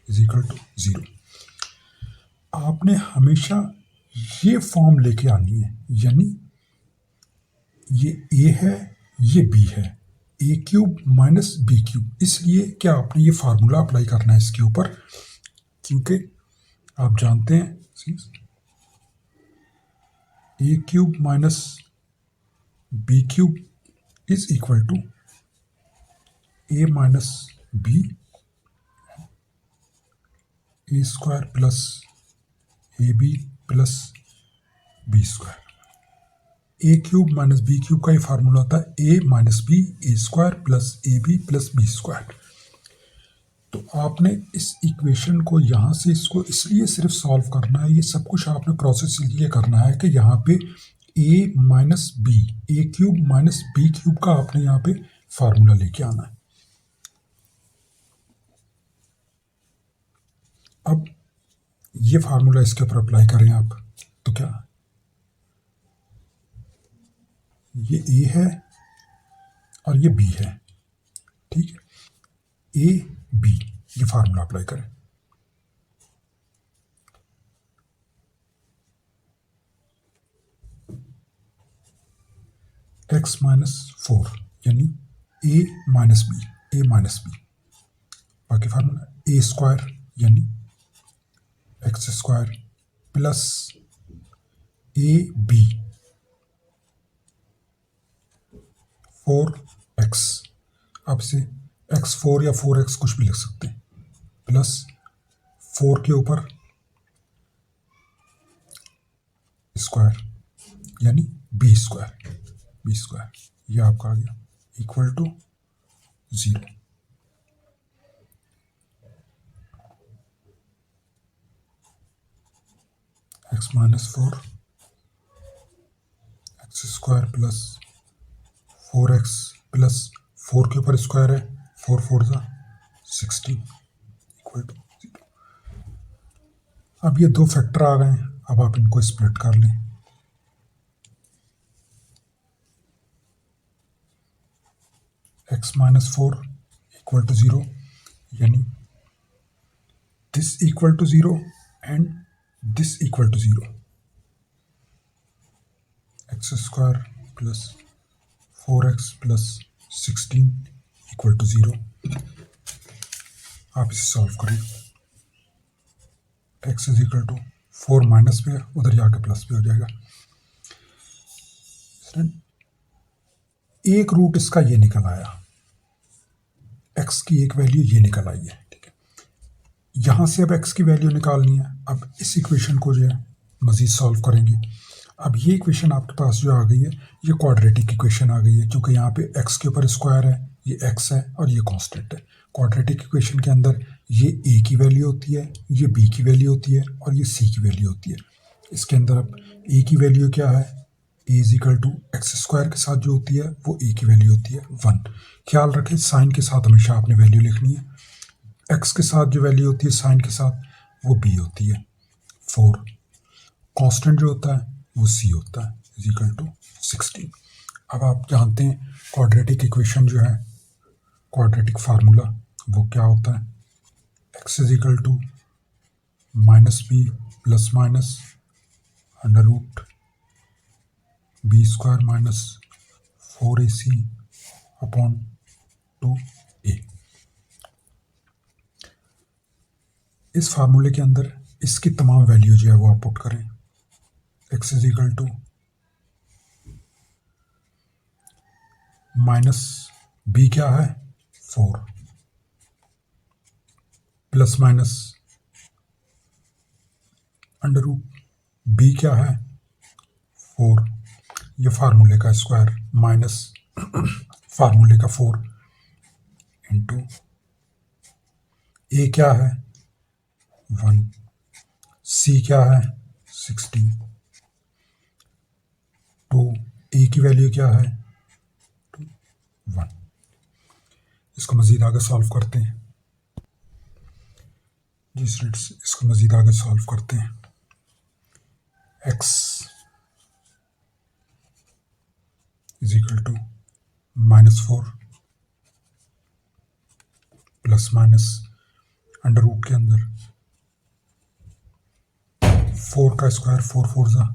[SPEAKER 1] इज इक्वल टू 0। आपने हमेशा ये फॉर्म लेके आनी है, यानी ये a है, ये b है, a cube minus b cube. इसलिए क्या आपने ये फार्मूला अप्लाई करना है इसके ऊपर, क्योंकि आप जानते हैं a cube minus b cube is equal to a minus b a square plus ab plus b square. A cube minus B cube का ये फार्मूला होता है ए minus b a square plus A B plus B square. तो आपने इस equation को यहाँ से इसको इसलिए सिर्फ सॉल्व करना है, ये सब कुछ आपने प्रोसेस इसलिए करना है कि यहाँ पे ए माइनस बी, ए क्यूब माइनस बी क्यूब का आपने यहाँ पे फार्मूला लेके आना है। अब ये फार्मूला इसके ऊपर अप्लाई करें आप, तो क्या ये ए है और ये बी है, ठीक है। ए बी, ये फार्मूला अप्लाई करें। एक्स माइनस 4 यानी ए माइनस बी, बाकी फार्मूला ए स्क्वायर यानी एक्स स्क्वायर प्लस ए बी 4x। आप इसे x4 या 4x कुछ भी लिख सकते हैं, प्लस 4 के ऊपर स्क्वायर यानी बी स्क्वायर, ये आपका आ गया equal to 0। X minus 4 x square plus 4x plus 4 के ऊपर स्क्वायर है, 4 4 ज़ा 16 इक्वल टू 0। अब ये दो फैक्टर आ गए हैं, अब आप इनको स्प्लिट कर लें। x माइनस 4 इक्वल टू 0, यानी this equal to 0 and this equal to 0। X square plus 4x plus 16 equal to 0। आप इसे सॉल्व करें। x is equal to 4 minus पे उधर जाके प्लस पे हो जाएगा। एक रूट इसका ये निकल आया, x की एक वैल्यू ये निकल आई है, ठीक है। यहाँ से अब x की वैल्यू निकालनी है। अब इस इक्वेशन को जो है मज़ीद सॉल्व करेंगे। अब ये इक्वेशन आपके पास जो आ गई है, ये क्वाड्रेटिक इक्वेशन आ गई है, क्योंकि यहाँ पे x के ऊपर स्क्वायर है, ये x है और ये कांस्टेंट है। क्वाड्रेटिक इक्वेशन के अंदर ये a की वैल्यू होती है, ये b की वैल्यू होती है और ये c की वैल्यू होती है। इसके अंदर अब a की वैल्यू क्या है, a is equal to x square के साथ जो होती है वो a की वैल्यू होती है 1। ख्याल रखें साइन के साथ हमेशा आपने वैल्यू लिखनी है। x के साथ जो वैल्यू होती है साइन के साथ वो b होती है 4। कांस्टेंट जो होता है वो c होता है, इज इक्वल टू 16। अब आप जानते हैं क्वाड्रेटिक इक्वेशन जो है, क्वाड्रेटिक फार्मूला वो क्या होता है, x is equal to minus b plus minus under root b square minus 4ac upon 2a। इस फार्मूले के अंदर इसकी तमाम वैल्यू जो है वो आप पुट करें। x is equal to minus b क्या है 4 plus minus under root b क्या है 4, ये फार्मूले का स्क्वायर माइनस फार्मूले का 4 इंटू ए क्या है 1, सी क्या है 16, टू ए की वैल्यू क्या है 1। इसको मज़ीद आगे सॉल्व करते हैं जी स्टूडेंट्स, इसको मज़ीद आगे सॉल्व करते हैं। x is equal to minus 4 plus minus under root के अंदर 4 का स्क्वायर 4 4 जा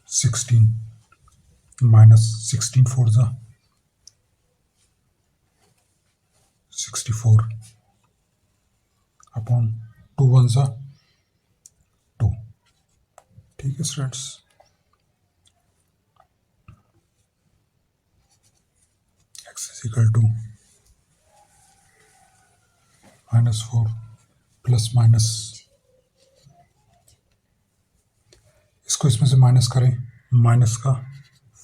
[SPEAKER 1] 16 माइनस 16 4 जा 64 अपॉन 2 1 जा 2। ठीक है students, x is equal to minus 4 plus minus, इसको इसमें से माइनस करें, माइनस का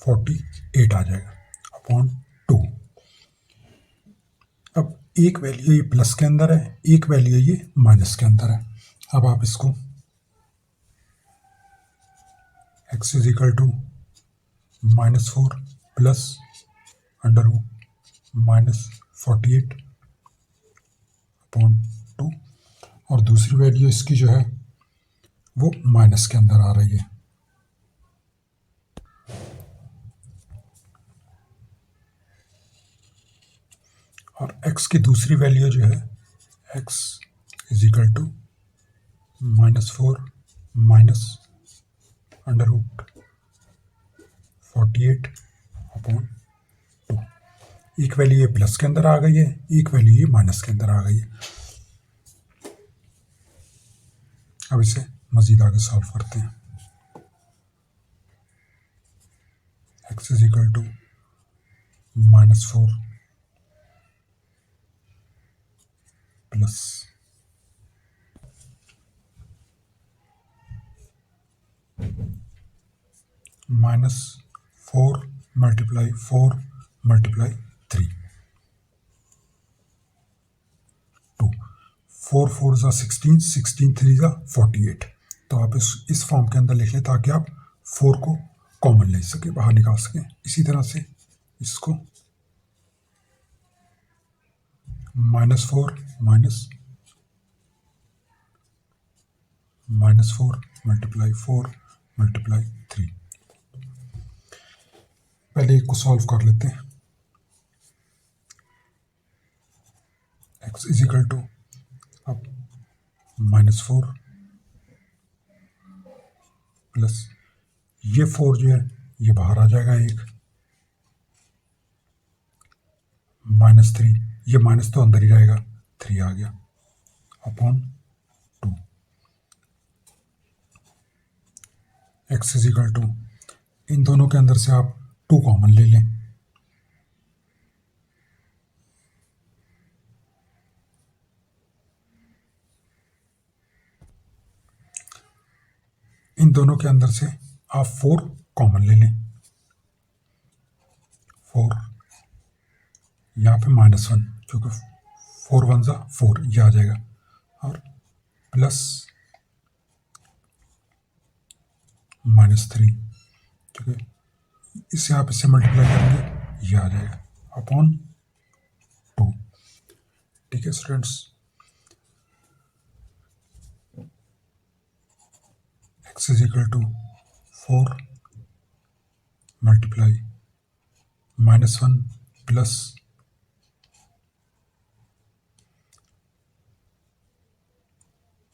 [SPEAKER 1] 48 आ जाएगा अपॉन 2। अब एक वैल्यू ये प्लस के अंदर है, एक वैल्यू ये माइनस के अंदर है। अब आप इसको x is equal to minus 4 plus under root minus 48 upon 2, और दूसरी वैल्यू इसकी जो है वो माइनस के अंदर आ रही है। और x की दूसरी वैल्यू जो है x is equal to minus 4 minus under root 48 upon 2। एक वैल्यू ये प्लस के अंदर आ गई है, एक वैल्यू ये माइनस के अंदर आ गई है। अब इसे मज़ीद आगे सॉल्व करते हैं। x is equal to minus 4 plus minus 4 multiply 4 multiply 3 2, 4 4 जा 16 16 3 जा 48। तो आप इस फॉर्म के अंदर लिख लें ताकि आप 4 को कॉमन ले सकें, बाहर निकाल सकें। इसी तरह से इसको माइनस 4 माइनस -4 मल्टीप्लाई 4 मल्टीप्लाई 3। पहले एक को सॉल्व कर लेते हैं। x इज इक्वल टू अब -4 प्लस ये 4 जो है ये बाहर आ जाएगा, एक -3, ये माइनस तो अंदर ही रहेगा, 3 आ गया upon 2। x is equal to, इन दोनों के अंदर से आप 2 कॉमन ले लें, इन दोनों के अंदर से आप 4 कॉमन ले लें, 4 यहाँ पे -1 क्योंकि 4 1 ज़ा 4 ये आ जाएगा, और प्लस -3 क्योंकि इसे आप इससे मल्टीप्लाई करेंगे ये आ जाएगा अपॉन 2। ठीक है students, x is equal to 4 multiply -1 plus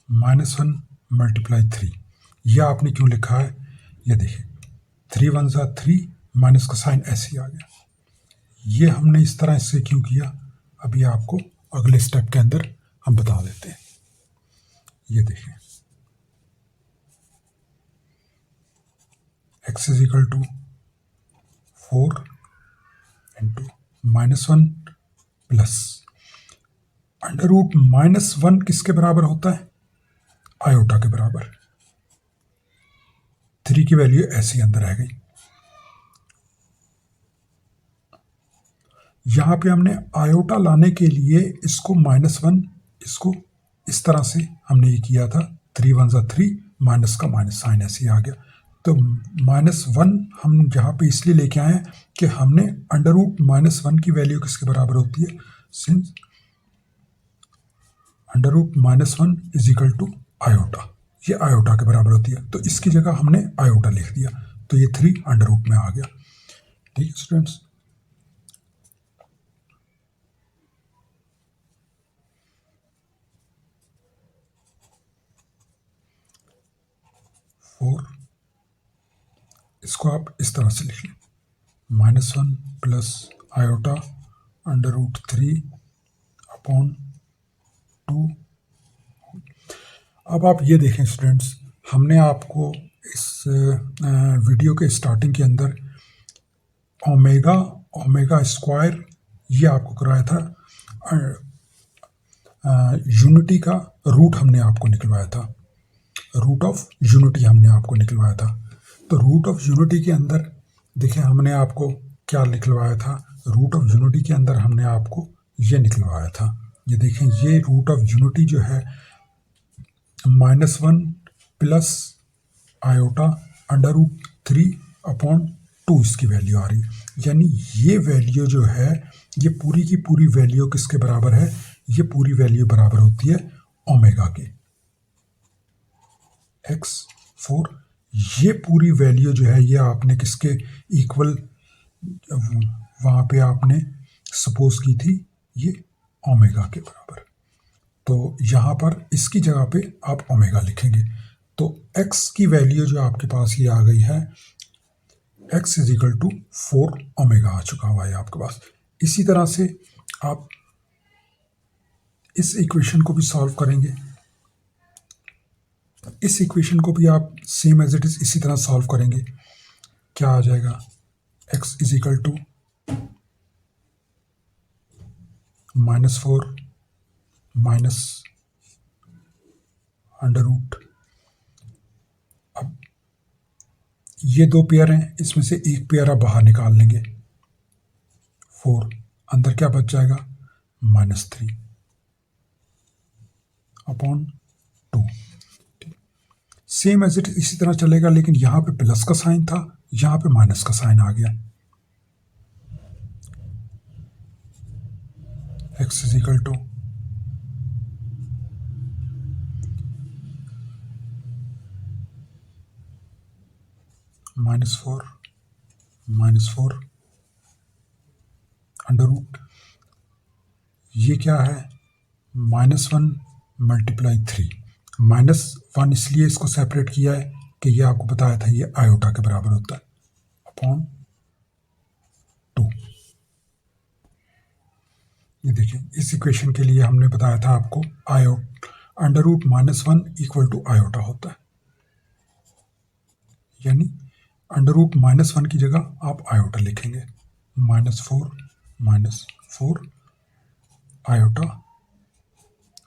[SPEAKER 1] -1 multiply 3। यह आपने क्यों लिखा है, ये देखिए 3 1 ज़ा 3, माइनस का साइन ऐसे ही आ गया। ये हमने इस तरह इससे क्यों किया, अभी आपको अगले स्टेप के अंदर हम बता देते हैं। ये देखिए x is equal to 4 into -1 plus under root -1 किसके बराबर होता है, आयोटा के बराबर। 3 की वैल्यू ऐसे ही अंदर रह गई। यहाँ पे हमने आयोटा लाने के लिए इसको -1, इसको इस तरह से हमने ये किया था, 3 1 ज़ा 3, माइनस का माइनस साइन ऐसे ही आ गया। तो -1 हम यहाँ पे इसलिए लेके आए हैं कि हमने अंडर रूट -1 की वैल्यू किसके बराबर होती है, since under root -1 is equal to iota, ये आयोटा के बराबर होती है, तो इसकी जगह हमने आयोटा लिख दिया, तो ये 3 अंडर रूट में आ गया। ठीक है स्टूडेंट्स, और इसको आप इस तरह से लिख लें, -1 plus iota under root 3 upon 2। अब आप ये देखें स्टूडेंट्स, हमने आपको इस वीडियो के स्टार्टिंग के अंदर ओमेगा स्क्वायर ये आपको कराया था, यूनिटी का रूट हमने आपको निकलवाया था, रूट ऑफ यूनिटी हमने आपको निकलवाया था। तो रूट ऑफ यूनिटी के अंदर देखें हमने आपको क्या निकलवाया था, रूट ऑफ यूनिटी के अंदर हमने आपको ये निकलवाया था, ये देखें ये रूट ऑफ यूनिटी जो है -1 plus iota under root 3 upon 2 इसकी वैल्यू आ रही है। यानी ये वैल्यू जो है ये पूरी की पूरी वैल्यू किसके बराबर है, ये पूरी वैल्यू बराबर होती है ओमेगा के, x4। ये पूरी वैल्यू जो है ये आपने किसके इक्वल वहाँ पे आपने सपोज की थी, ये ओमेगा के बराबर। तो यहाँ पर इसकी जगह पे आप ओमेगा लिखेंगे, तो x की वैल्यू जो आपके पास ये आ गई है, x is equal to 4 omega आ चुका हुआ है आपके पास। इसी तरह से आप इस इक्वेशन को भी सॉल्व करेंगे, इस इक्वेशन को भी आप सेम एज इट इज इसी तरह सॉल्व करेंगे। क्या आ जाएगा, x is equal to -4 minus under root, अब ये 2 पेयर हैं, इसमें से एक पेयर आप बाहर निकाल लेंगे, 4 अंदर क्या बच जाएगा, -3 अपॉन 2। सेम एज इट इसी तरह चलेगा, लेकिन यहाँ पे प्लस का साइन था, यहाँ पे माइनस का साइन आ गया। x is equal to -4 under root, ये क्या है -1 मल्टीप्लाई 3। -1 इसलिए इसको सेपरेट किया है कि ये आपको बताया था ये आयोटा के बराबर होता है, अपॉन 2। ये देखिए इस इक्वेशन के लिए हमने बताया था आपको under root -1 equal to iota होता है, यानी अंडर रूट -1 की जगह आप आयोटा लिखेंगे, -4 आयोटा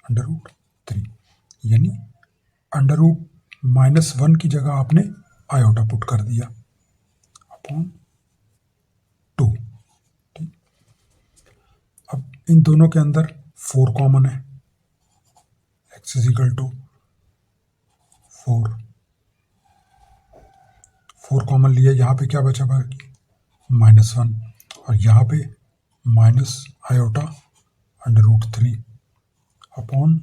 [SPEAKER 1] अंडर रूट 3, यानी अंडर रूट -1 की जगह आपने आयोटा पुट कर दिया अपॉन 2। ठीक, अब इन दोनों के अंदर 4 कॉमन है, x is equal to 4 common लिया, यहाँ पे क्या बचा बाकी -1, और यहाँ पे minus iota under root 3 upon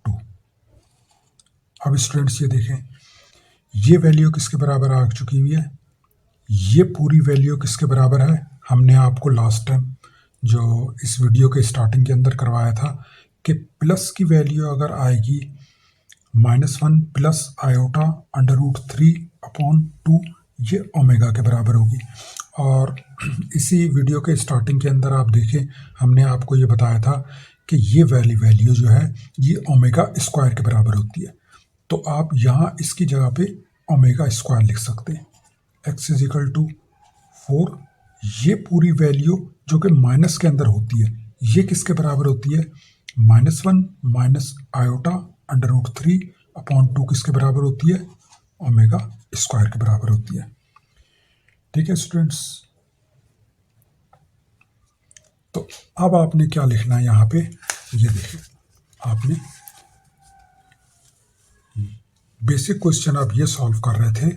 [SPEAKER 1] 2। अब स्टूडेंट्स ये देखें, ये वैल्यू किसके बराबर आ चुकी हुई है, ये पूरी वैल्यू किसके बराबर है, हमने आपको लास्ट टाइम जो इस वीडियो के स्टार्टिंग के अंदर करवाया था कि प्लस की वैल्यू अगर आएगी -1 plus iota under root 3 upon 2, ये ओमेगा के बराबर होगी। और इसी वीडियो के स्टार्टिंग के अंदर आप देखें, हमने आपको ये बताया था कि ये वैल्यू जो है ये ओमेगा स्क्वायर के बराबर होती है, तो आप यहाँ इसकी जगह पे ओमेगा स्क्वायर लिख सकते हैं। x इज इक्वल टू 4, ये पूरी वैल्यू जो कि माइनस के अंदर होती है, ये किसके बराबर होती है, -1 minus iota under root 3 upon 2 किसके बराबर होती है, ओमेगा स्क्वायर के बराबर होती है। ठीक है स्टूडेंट्स, तो अब आपने क्या लिखना है यहाँ पे, ये देखिए आपने बेसिक क्वेश्चन आप ये सॉल्व कर रहे थे,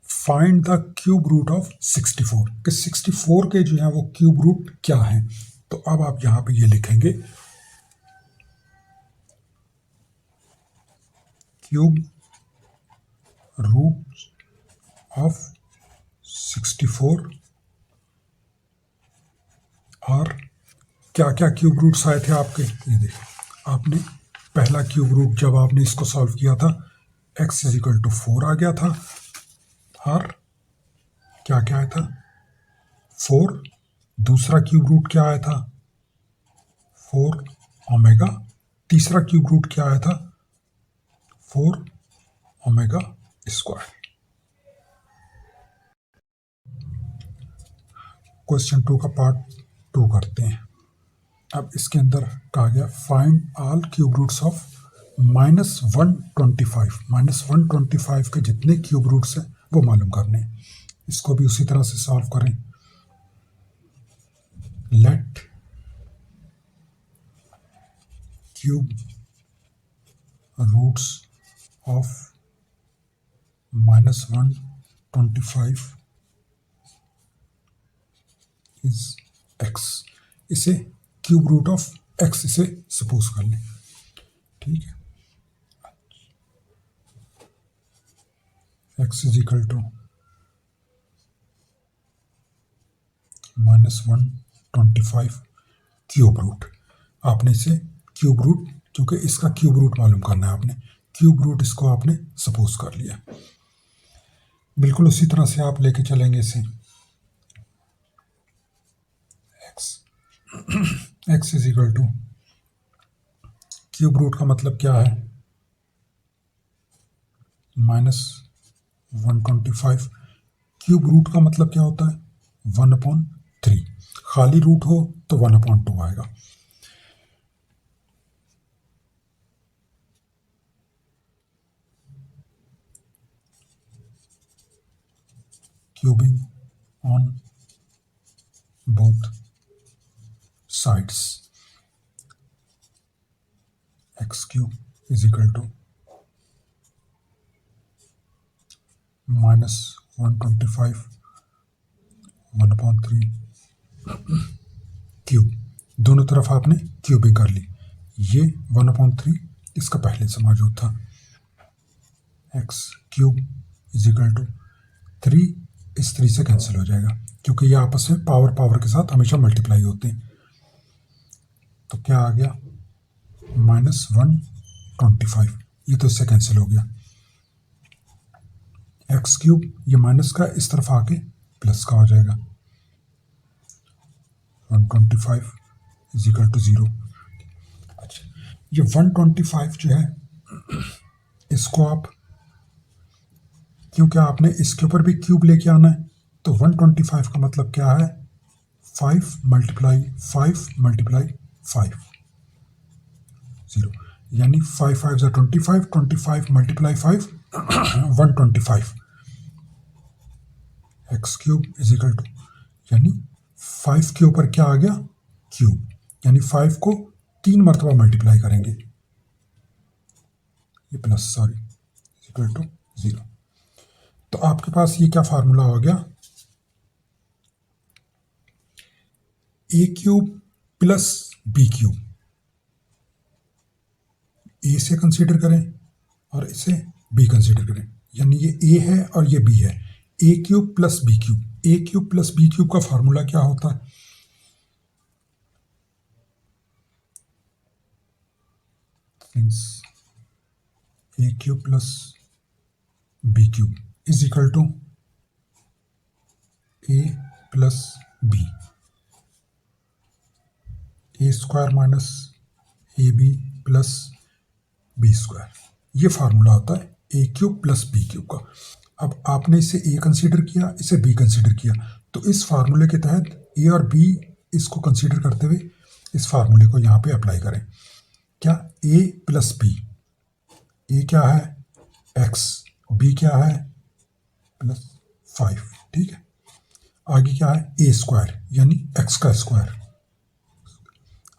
[SPEAKER 1] find the cube root of 64, कि 64 के जो है वो क्यूब रूट क्या है। तो अब आप यहाँ पे ये लिखेंगे क्यूब रूट ऑफ 64, और क्या क्या क्यूब रूट्स आए थे आपके, ये देखिए आपने पहला क्यूब रूट जब आपने इसको सॉल्व किया था x इज इक्वल टू 4 आ गया था, और क्या क्या आया था 4, दूसरा क्यूब रूट क्या आया था 4 ओमेगा, तीसरा क्यूब रूट क्या आया था 4 ओमेगा स्क्वायर। क्वेश्चन 2 का पार्ट 2 करते हैं। अब इसके अंदर कहा गया find all cube roots of -125, -125 के जितने क्यूब रूट्स हैं वो मालूम करने हैं। इसको भी उसी तरह से सॉल्व करें। Let cube roots of -125 is x, इसे क्यूब रूट ऑफ x इसे सपोज कर लें। ठीक है, x is equal to -125 cube root, आपने इसे क्यूब रूट, क्योंकि इसका क्यूब रूट मालूम करना है आपने, क्यूब रूट इसको आपने सपोज कर लिया। बिल्कुल उसी तरह से आप लेके चलेंगे इसे, x is equal to cube root का मतलब क्या है -125, क्यूब रूट का मतलब क्या होता है 1/3, खाली रूट हो तो 1/2 आएगा। Cubing on both sides, x cube is equal to -125 1/3 cube, दोनों तरफ आपने क्यूबिंग कर ली। ये 1/3 इसका पहले से मौजूद था, x cube is equal to 3 इस 3 से कैंसिल हो जाएगा क्योंकि ये आपस में पावर पावर के साथ हमेशा मल्टीप्लाई होते हैं। तो क्या आ गया -125, ये तो इससे कैंसिल हो गया। एक्स क्यूब ये माइनस का इस तरफ आके प्लस का हो जाएगा। 125 इज इक्वल टू 0। अच्छा, ये 125 जो है इसको आप, क्योंकि आपने इसके ऊपर भी क्यूब लेके आना है, तो 125 का मतलब क्या है 5 मल्टीप्लाई 5 मल्टीप्लाई 5 0, यानी 5 5 जा 25, 25 multiply 5 125 x cube is equal to, यानी 5 के ऊपर क्या आ गया क्यूब, यानी 5 को 3 मरतबा मल्टीप्लाई करेंगे, ये प्लस सॉरी इक्वल टू 0। तो आपके पास ये क्या फार्मूला हो गया, ए क्यूब प्लस बी क्यूब, ए से कंसीडर करें और इसे बी कंसीडर करें, यानी ये ए है और ये बी है। ए cube plus b cube, a cube plus b cube का फार्मूला क्या होता है, ए cube plus b cube is equal to a plus b, a square minus a B plus B square, ये फार्मूला होता है ए क्यूब प्लस बी क्यूब का। अब आपने इसे ए कंसीडर किया, इसे बी कंसीडर किया, तो इस फार्मूले के तहत ए और बी इसको कंसीडर करते हुए इस फार्मूले को यहाँ पे अप्लाई करें। क्या ए प्लस बी, ए क्या है एक्स, बी क्या है +5, ठीक है। आगे क्या है ए स्क्वायर यानी एक्स का स्क्वायर,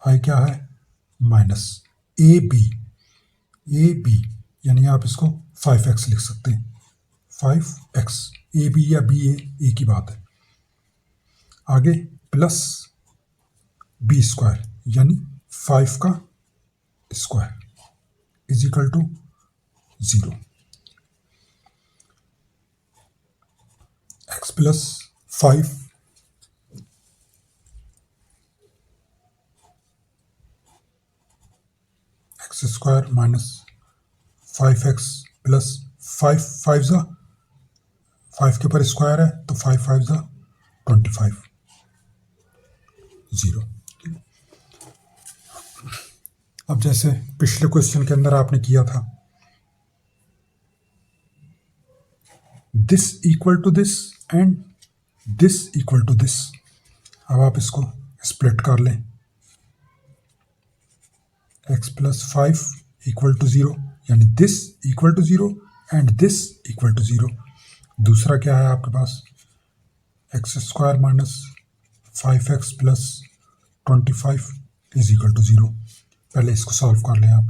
[SPEAKER 1] आगे क्या है माइनस ए बी यानी आप इसको 5x लिख सकते हैं, 5x, ए बी या बी ए एक ही बात है। आगे प्लस बी स्क्वायर यानी 5 का square is equal to 0, x plus 5 x square minus 5x plus 5 5 जा 5 के ऊपर स्क्वायर है तो 5 5 जा 25 0। अब जैसे पिछले क्वेश्चन के अंदर आपने किया था, this equal to this and this equal to this, अब आप इसको स्प्लिट कर लें, x प्लस 5 इक्वल टू 0 यानी this equal to 0 and this equal to 0। दूसरा क्या है आपके पास x square minus 5x plus 25 is equal to 0। पहले इसको सॉल्व कर लें आप,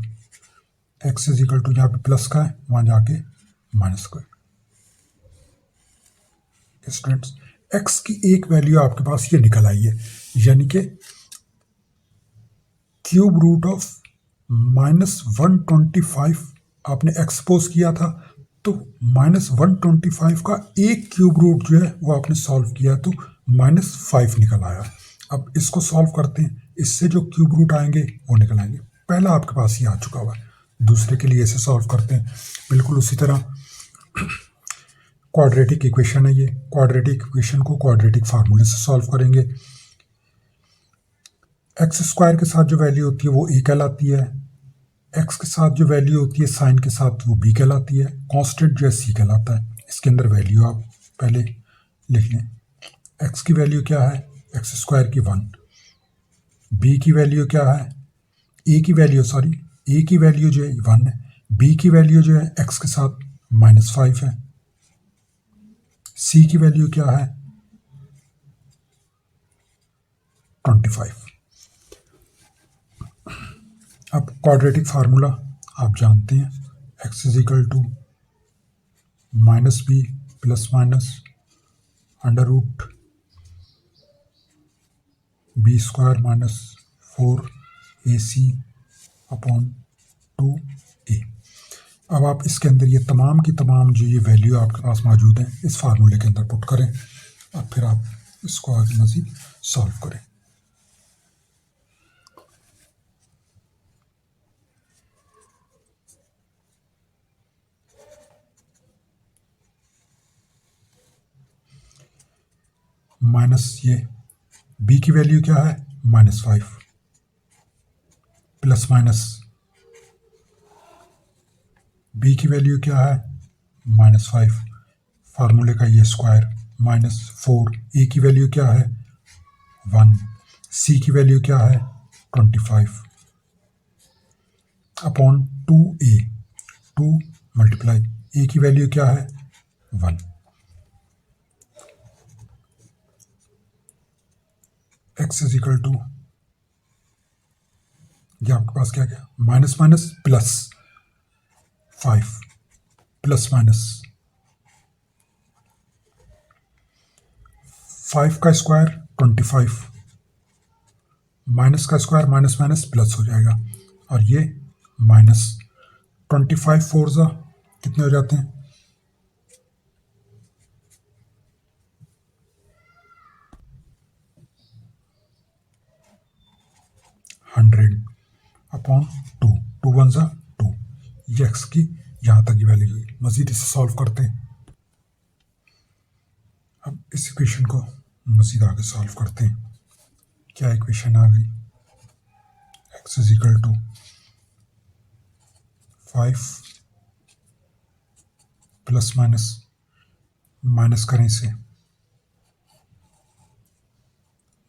[SPEAKER 1] x इज इक्वल टू यहाँ पे प्लस का है, वहाँ जाके माइनस का। स्टूडेंट्स x की एक वैल्यू आपके पास ये निकल आई है, यानी कि क्यूब रूट ऑफ -125 आपने एक्सपोज किया था, तो -125 का एक क्यूब रूट जो है वो आपने सॉल्व किया तो -5 निकल आया। अब इसको सॉल्व करते हैं, इससे जो क्यूब रूट आएंगे वो निकल आएंगे। पहला आपके पास ये आ चुका हुआ है, दूसरे के लिए इसे सॉल्व करते हैं बिल्कुल उसी तरह। क्वाड्रेटिक इक्वेशन है ये, क्वाड्रेटिक इक्वेशन को क्वाड्रेटिक फार्मूले से सॉल्व करेंगे। एक्स स्क्वायर के साथ जो वैल्यू होती है वो ए कहलाती है, एक्स के साथ जो वैल्यू होती है साइन के साथ वो बी कहलाती है, कांस्टेंट जो है सी कहलाता है। इसके अंदर वैल्यू आप पहले लिख लें, एक्स की वैल्यू क्या है एक्स स्क्वायर की 1, बी की वैल्यू क्या है ए की वैल्यू जो है 1 है, बी की वैल्यू जो है एक्स के साथ -5 है, सी की वैल्यू क्या है 25। अब क्वाड्रेटिक फार्मूला आप जानते हैं, x is equal to -b plus minus under root b square minus 4ac upon 2a। अब आप इसके अंदर ये तमाम की तमाम जो ये वैल्यू आपके पास मौजूद हैं इस फार्मूले के अंदर पुट करें। अब फिर आप इसको आगे मज़ीद सॉल्व करें। माइनस ये b की वैल्यू क्या है -5 प्लस माइनस b की वैल्यू क्या है -5 फार्मूले का ये स्क्वायर -4 a की वैल्यू क्या है 1 c की वैल्यू क्या है 25 अपॉन 2a 2 मल्टीप्लाई a की वैल्यू क्या है 1 x इज इक्वल टू ये आपके पास क्या क्या minus minus plus 5 plus minus 5 का स्क्वायर 25 माइनस का स्क्वायर माइनस माइनस प्लस हो जाएगा और ये माइनस 25 फोर ज़ा कितने हो जाते हैं 100 अपॉन 2 2 1 ज़ा 2 ये एक्स की यहाँ तक की वैल्यू हुई। मज़ीद इसे सॉल्व करते हैं। अब इस इक्वेशन को मज़ीद आगे सॉल्व करते हैं। क्या इक्वेशन आ गई x is equal to 5 plus minus minus करें इसे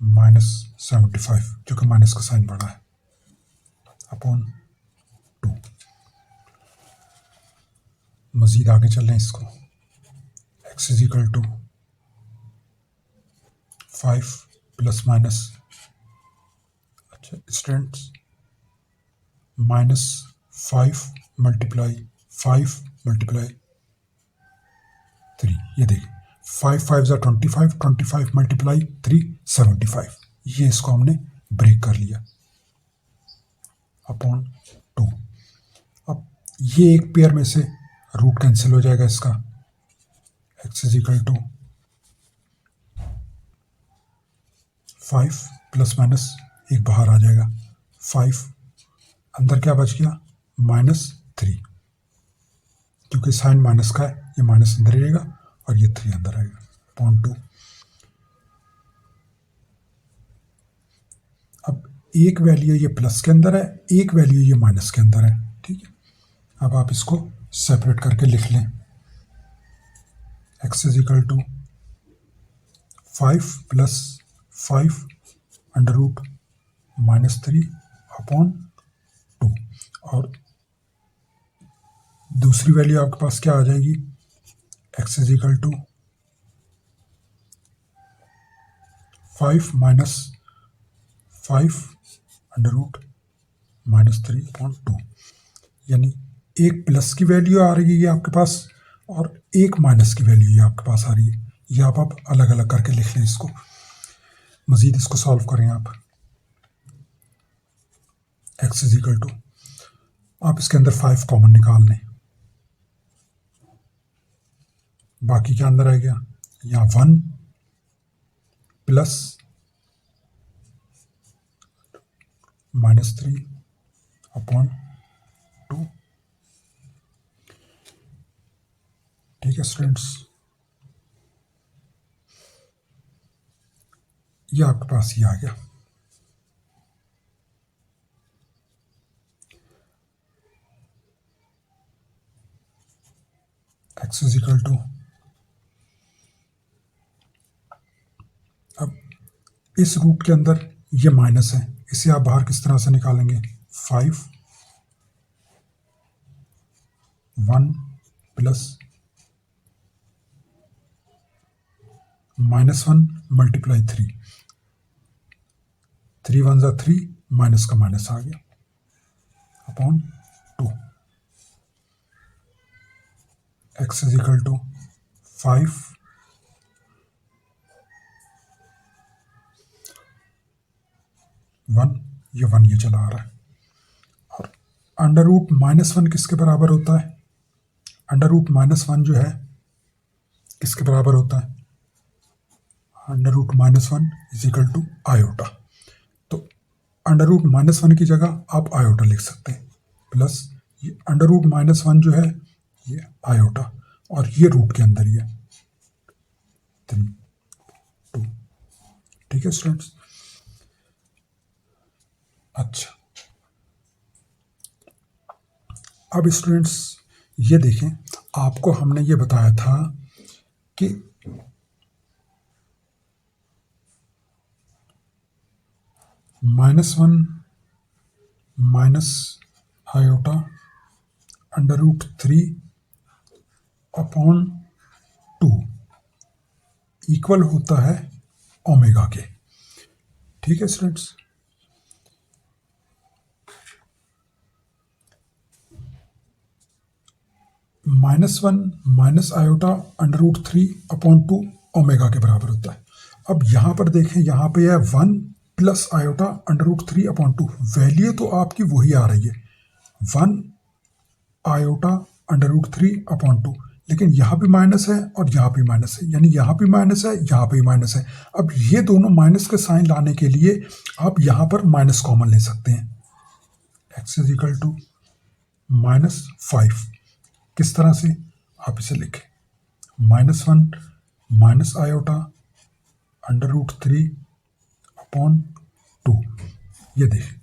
[SPEAKER 1] -75 जो कि माइनस का साइन बढ़ा है अपॉन 2 मज़ीद आगे चल रहे हैं इसको x is equal to 5 plus minus अच्छा स्टूडेंट्स -5 मल्टीप्लाई 5 मल्टीप्लाई 3 ये देखिए 5 5 ज़ा 25 25 मल्टीप्लाई 3 75 ये इसको हमने ब्रेक कर लिया अपॉन 2। अब ये एक पेयर में से रूट कैंसिल हो जाएगा इसका x is equal to 5 plus minus एक बाहर आ जाएगा 5 अंदर क्या बच गया -3 क्योंकि साइन माइनस का है ये माइनस अंदर रहेगा और ये 3 अंदर आएगा अपॉन 2। अब एक वैल्यू ये प्लस के अंदर है एक वैल्यू ये माइनस के अंदर है ठीक है। अब आप इसको सेपरेट करके लिख लें x is equal to 5 plus 5 under root -3 upon 2 और दूसरी वैल्यू आपके पास क्या आ जाएगी x is equal to 5 minus 5 under root -3 upon 2 यानी एक प्लस की वैल्यू आ रही है ये आपके पास और एक माइनस की वैल्यू ये आपके पास आ रही है। ये आप अलग अलग करके लिख लें इसको मज़ीद इसको सॉल्व करें आप x इज इक्वल टू आप इसके अंदर 5 कॉमन निकाल लें बाकी क्या अंदर आ गया यहाँ 1 प्लस -3 अपॉन 2 ठीक है स्टूडेंट्स ये आपके पास ही आ गया। x इज इक्वल टू अब इस रूट के अंदर ये माइनस है इसे आप बाहर किस तरह से निकालेंगे 5 1 प्लस -1 मल्टीप्लाई 3 3 1 ज़ा 3 माइनस का माइनस आ गया upon 2 x is equal to 5 1 ये 1 ये चला आ रहा है और अंडर रूट -1 किसके बराबर होता है अंडर रूट -1 जो है किसके बराबर होता है? Under root -1 is equal to iota. तो अंडर रूट -1 की जगह आप आयोटा लिख सकते हैं, प्लस ये अंडर रूट -1 जो है ये आयोटा, और ये रूट के अंदर ही है 3 2। ठीक है स्टूडेंट्स? अच्छा, अब स्टूडेंट्स ये देखें, आपको हमने ये बताया था कि -1 minus iota under root 3 upon 2 equal होता है ओमेगा के। ठीक है students? -1 minus iota under root 3 upon 2 omega के बराबर होता है। अब यहाँ पर देखें, यहाँ पे है 1 plus iota under root 3 upon 2। Value तो आपकी वही आ रही है 1 आयोटा अंडर रूट 3 अपॉन 2, लेकिन यहाँ भी माइनस है और यहाँ भी माइनस है, यानी यहाँ भी माइनस है, यहाँ भी माइनस है। अब ये दोनों माइनस के साइन लाने के लिए आप यहाँ पर माइनस कॉमन ले सकते हैं। x is equal to -5। किस तरह से? आप इसे लिखें -1 minus iota under root 3 upon 2। ये देखिए,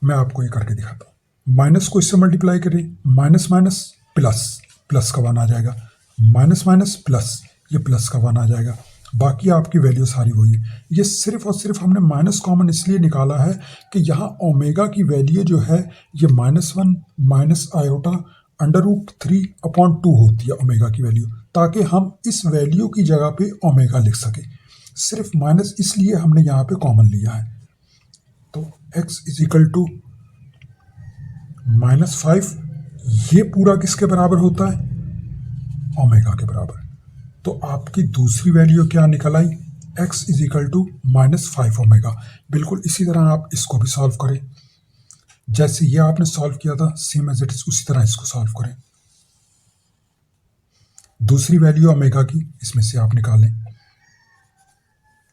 [SPEAKER 1] मैं आपको ये करके दिखाता हूँ। माइनस को इससे मल्टीप्लाई करें, माइनस माइनस प्लस, प्लस का 1 आ जाएगा, माइनस माइनस प्लस, ये प्लस का 1 आ जाएगा। बाकी आपकी वैल्यू सारी वही है। ये सिर्फ और सिर्फ हमने माइनस कॉमन इसलिए निकाला है कि यहाँ ओमेगा की वैल्यू जो है ये -1 minus iota under root 3 upon 2 होती है ओमेगा की वैल्यू, ताकि हम इस वैल्यू की जगह पे ओमेगा लिख सकें। सिर्फ माइनस इसलिए हमने यहाँ पे कॉमन लिया है। तो x इज इक्वल टू -5, ये पूरा किसके बराबर होता है? ओमेगा के बराबर। तो आपकी दूसरी वैल्यू क्या निकल आई? x is equal to -5 omega. बिल्कुल इसी तरह आप इसको भी सॉल्व करें, जैसे ये आपने सॉल्व किया था सेम एज इट इज उसी तरह इसको सॉल्व करें। दूसरी वैल्यू ओमेगा की इसमें से आप निकालें,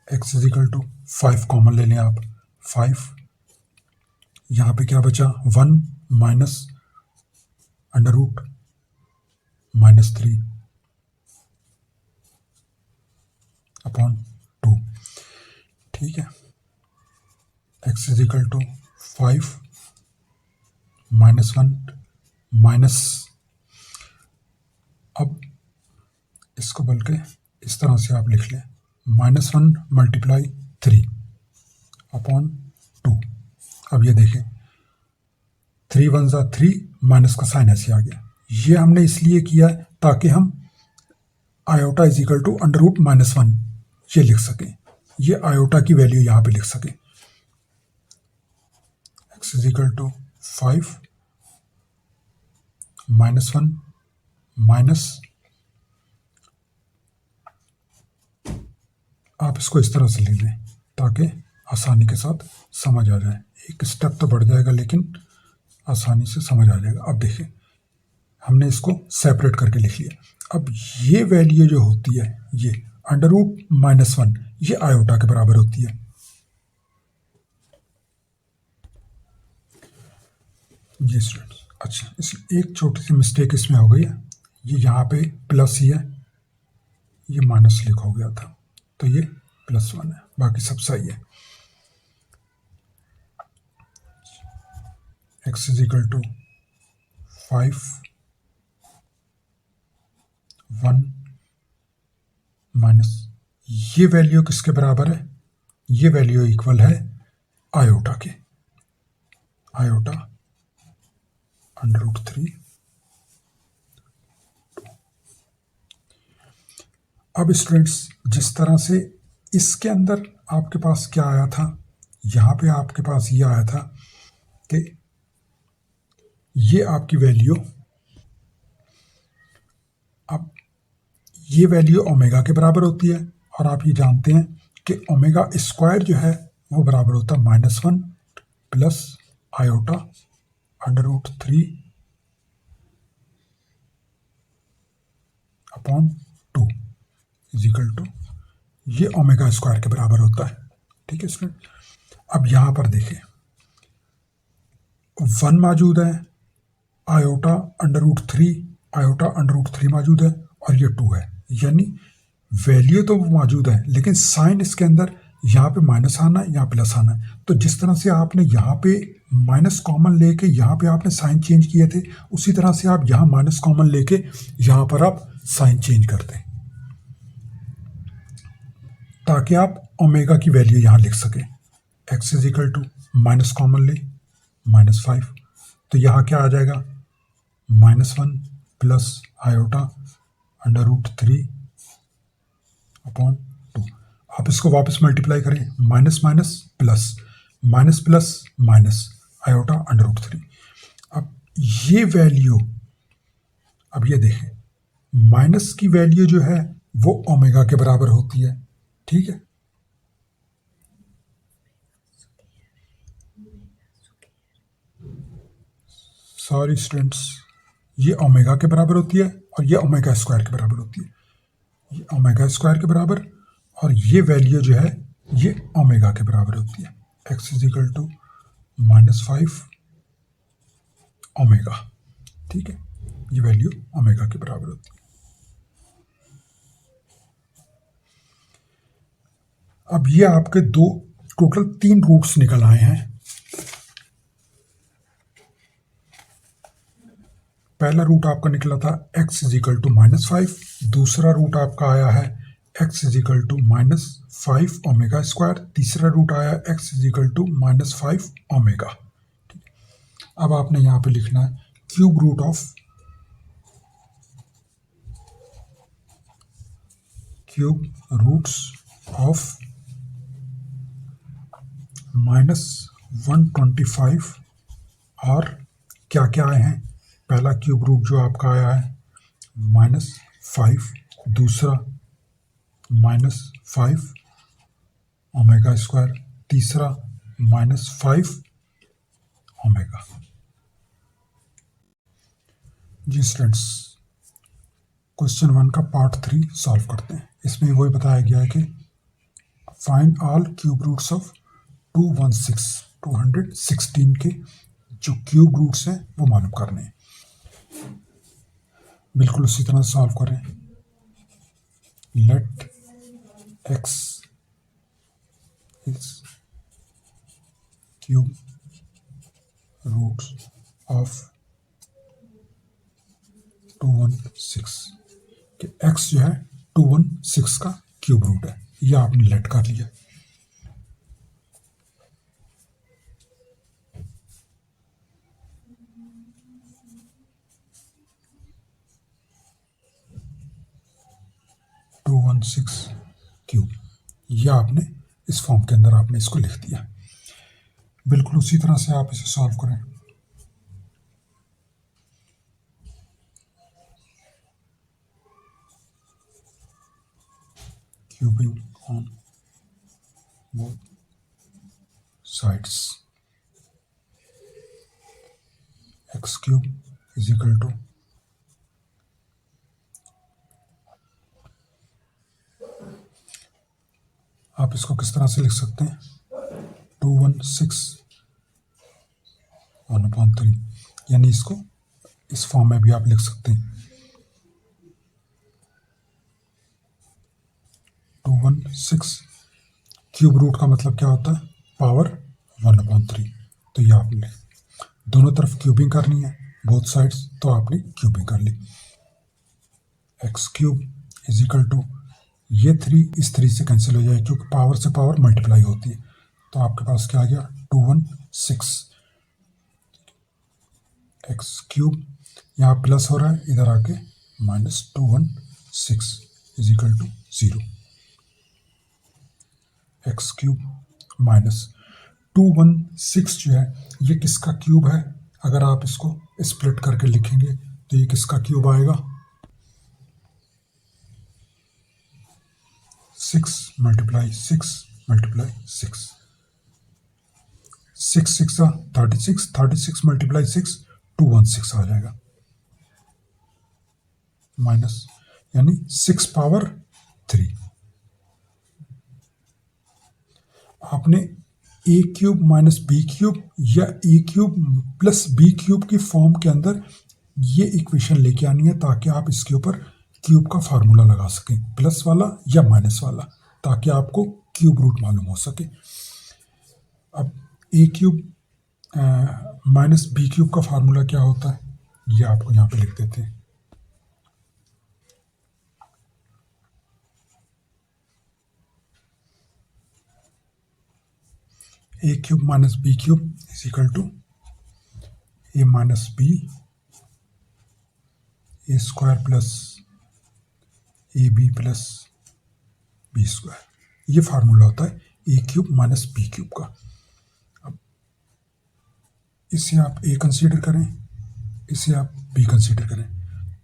[SPEAKER 1] x is equal to 5 common ले लें आप, 5, यहाँ पे क्या बचा 1 माइनस अंडर रूट -3 अपॉन 2। ठीक है, x is equal to 5 -1 minus, अब इसको बल्कि इस तरह से आप लिख लें, -1 मल्टीप्लाई 3 अपॉन 2। अब ये देखें 3 1 ज़ा 3, माइनस का साइन ऐसे आ गया। ये हमने इसलिए किया है ताकि हम iota is equal to under root -1 ये लिख सकें, ये आयोटा की वैल्यू यहाँ पे लिख सकें। x is equal to 5 -1 minus, आप इसको इस तरह से लिख लें ताकि आसानी के साथ समझ आ जाए। एक स्टेप तो बढ़ जाएगा लेकिन आसानी से समझ आ जाएगा। अब देखिए, हमने इसको सेपरेट करके लिख लिया। अब ये वैल्यू जो होती है ये अंडर रूट -1, ये आयोटा के बराबर होती है। जी स्टूडेंट्स, अच्छा, इस एक छोटी सी मिस्टेक इसमें हो गई है, ये यहाँ पे प्लस ही है, ये माइनस लिखा हो गया था, तो ये +1 है, बाकी सब सही है। x is equal to 5 1 minus, ये वैल्यू किसके बराबर है? ये वैल्यू इक्वल है आयोटा के, आयोटा अंडर रूट 3। अब स्टूडेंट्स, जिस तरह से इसके अंदर आपके पास क्या आया था, यहाँ पे आपके पास ये आया था कि ये आपकी वैल्यू, अब ये वैल्यू ओमेगा के बराबर होती है, और आप ये जानते हैं कि ओमेगा स्क्वायर जो है वो बराबर होता है -1 plus iota under root 3 upon 2 is equal to, ये ओमेगा स्क्वायर के बराबर होता है। ठीक है स्टूडेंट, अब यहाँ पर देखें 1 मौजूद है, iota under root 3, iota under root 3 मौजूद है, और ये 2 है, यानी वैल्यू तो मौजूद है लेकिन साइन इसके अंदर यहाँ पे माइनस आना है, यहाँ प्लस आना है। तो जिस तरह से आपने यहाँ पे माइनस कॉमन लेके यहाँ पे आपने साइन चेंज किए थे, उसी तरह से आप यहाँ माइनस कॉमन लेके यहाँ पर आप साइन चेंज कर दें, ताकि आप ओमेगा की वैल्यू यहाँ लिख सकें। X is equal to minus common ले, -5, तो यहाँ क्या आ जाएगा, -1 plus iota under root 3 upon 2। आप इसको वापस मल्टीप्लाई करें, minus minus plus, minus plus minus, iota under root 3। अब ये वैल्यू, अब ये देखें, माइनस की वैल्यू जो है वो ओमेगा के बराबर होती है। ठीक है, सॉरी स्टूडेंट्स, ये ओमेगा के बराबर होती है और ये ओमेगा स्क्वायर के बराबर होती है। ये ओमेगा स्क्वायर के बराबर और ये वैल्यू जो है ये ओमेगा के बराबर होती है। X is equal to -5 omega. ठीक है, ये वैल्यू ओमेगा के बराबर होती है। अब ये आपके टोटल 3 रूट्स निकल आए हैं। पहला रूट आपका निकला था x इज इक्वल टू -5, दूसरा रूट आपका आया है x is equal to -5 omega square, तीसरा रूट आया x is equal to -5 omega. अब आपने यहाँ पे लिखना है क्यूब रूट ऑफ -125 और क्या क्या आए हैं, पहला क्यूब रूट जो आपका आया है -5, दूसरा -5 ओमेगा स्क्वायर, तीसरा -5 ओमेगा। जी स्टूडेंट्स, क्वेश्चन 1 का पार्ट 3 सॉल्व करते हैं। इसमें वही बताया गया है कि find all cube roots of 216 के जो क्यूब रूट्स हैं वो मालूम करने हैं। बिल्कुल उसी तरह सॉल्व करें। Let x is cube roots of 216 कि x जो है 216 का क्यूब रूट है, यह आपने लेट कर लिया। क्यूब, यह आपने इस फॉर्म के अंदर आपने इसको लिख दिया। बिल्कुल उसी तरह से आप इसे सॉल्व करें। Cubing on both sides, x cube is equal to आप इसको किस तरह से लिख सकते हैं, 216/1/3, यानी इसको इस फॉर्म में भी आप लिख सकते हैं 216। क्यूब रूट का मतलब क्या होता है, पावर 1/3। तो ये आपने दोनों तरफ क्यूबिंग करनी है, बोथ साइड्स, तो आपने क्यूबिंग कर ली। X cube is equal to, ये 3 इस 3 से कैंसिल हो जाए क्योंकि पावर से पावर मल्टीप्लाई होती है। तो आपके पास क्या आ गया, 216 एक्स क्यूब, यहाँ प्लस हो रहा है, इधर आके -216 is equal to 0। X cube -216 जो है ये किसका क्यूब है, अगर आप इसको स्प्लिट करके लिखेंगे तो ये किसका क्यूब आएगा, 6 × 6 × 6, 6 6 36, 36 × 6 216 आ जाएगा, माइनस यानी 6 पावर 3। आपने ए क्यूब माइनस बी क्यूब या ए क्यूब प्लस बी क्यूब की फॉर्म के अंदर ये इक्वेशन लेके आनी है, ताकि आप इसके ऊपर क्यूब का फार्मूला लगा सकें, प्लस वाला या माइनस वाला, ताकि आपको क्यूब रूट मालूम हो सके। अब ए क्यूब माइनस बी क्यूब का फार्मूला क्या होता है, ये आपको यहाँ पे लिख देते हैं। A cube minus B cube is equal to A minus b a square plus A B plus B square. ये फार्मूला होता है ए क्यूब माइनस बी क्यूब का। अब इसे आप ए कंसीडर करें, इसे आप बी कंसीडर करें,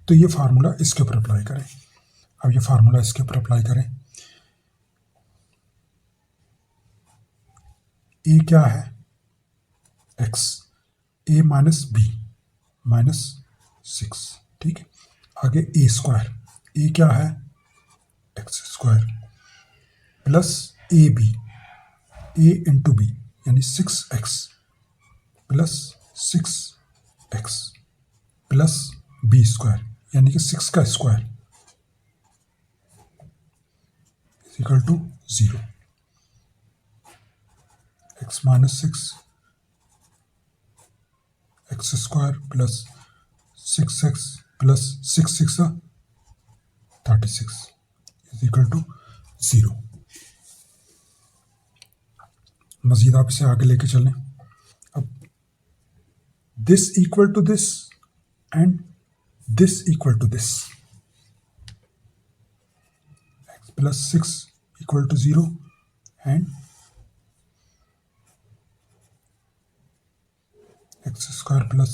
[SPEAKER 1] तो ये फार्मूला इसके ऊपर अप्लाई करें। अब ये फार्मूला इसके ऊपर अप्लाई करें। ए क्या है, x, a minus b minus 6, ठीक है। आगे ए स्क्वायर, ए क्या है, x square plus A B, a into b यानी 6x plus 6x plus B square यानी कि 6 का square equal to 0। x minus 6 x square plus 6x plus 6 36 is equal to 0। मजीद आप इसे आगे लेके चलें। अब this equal to this and this equal to this, x plus 6 equal to 0 and x square plus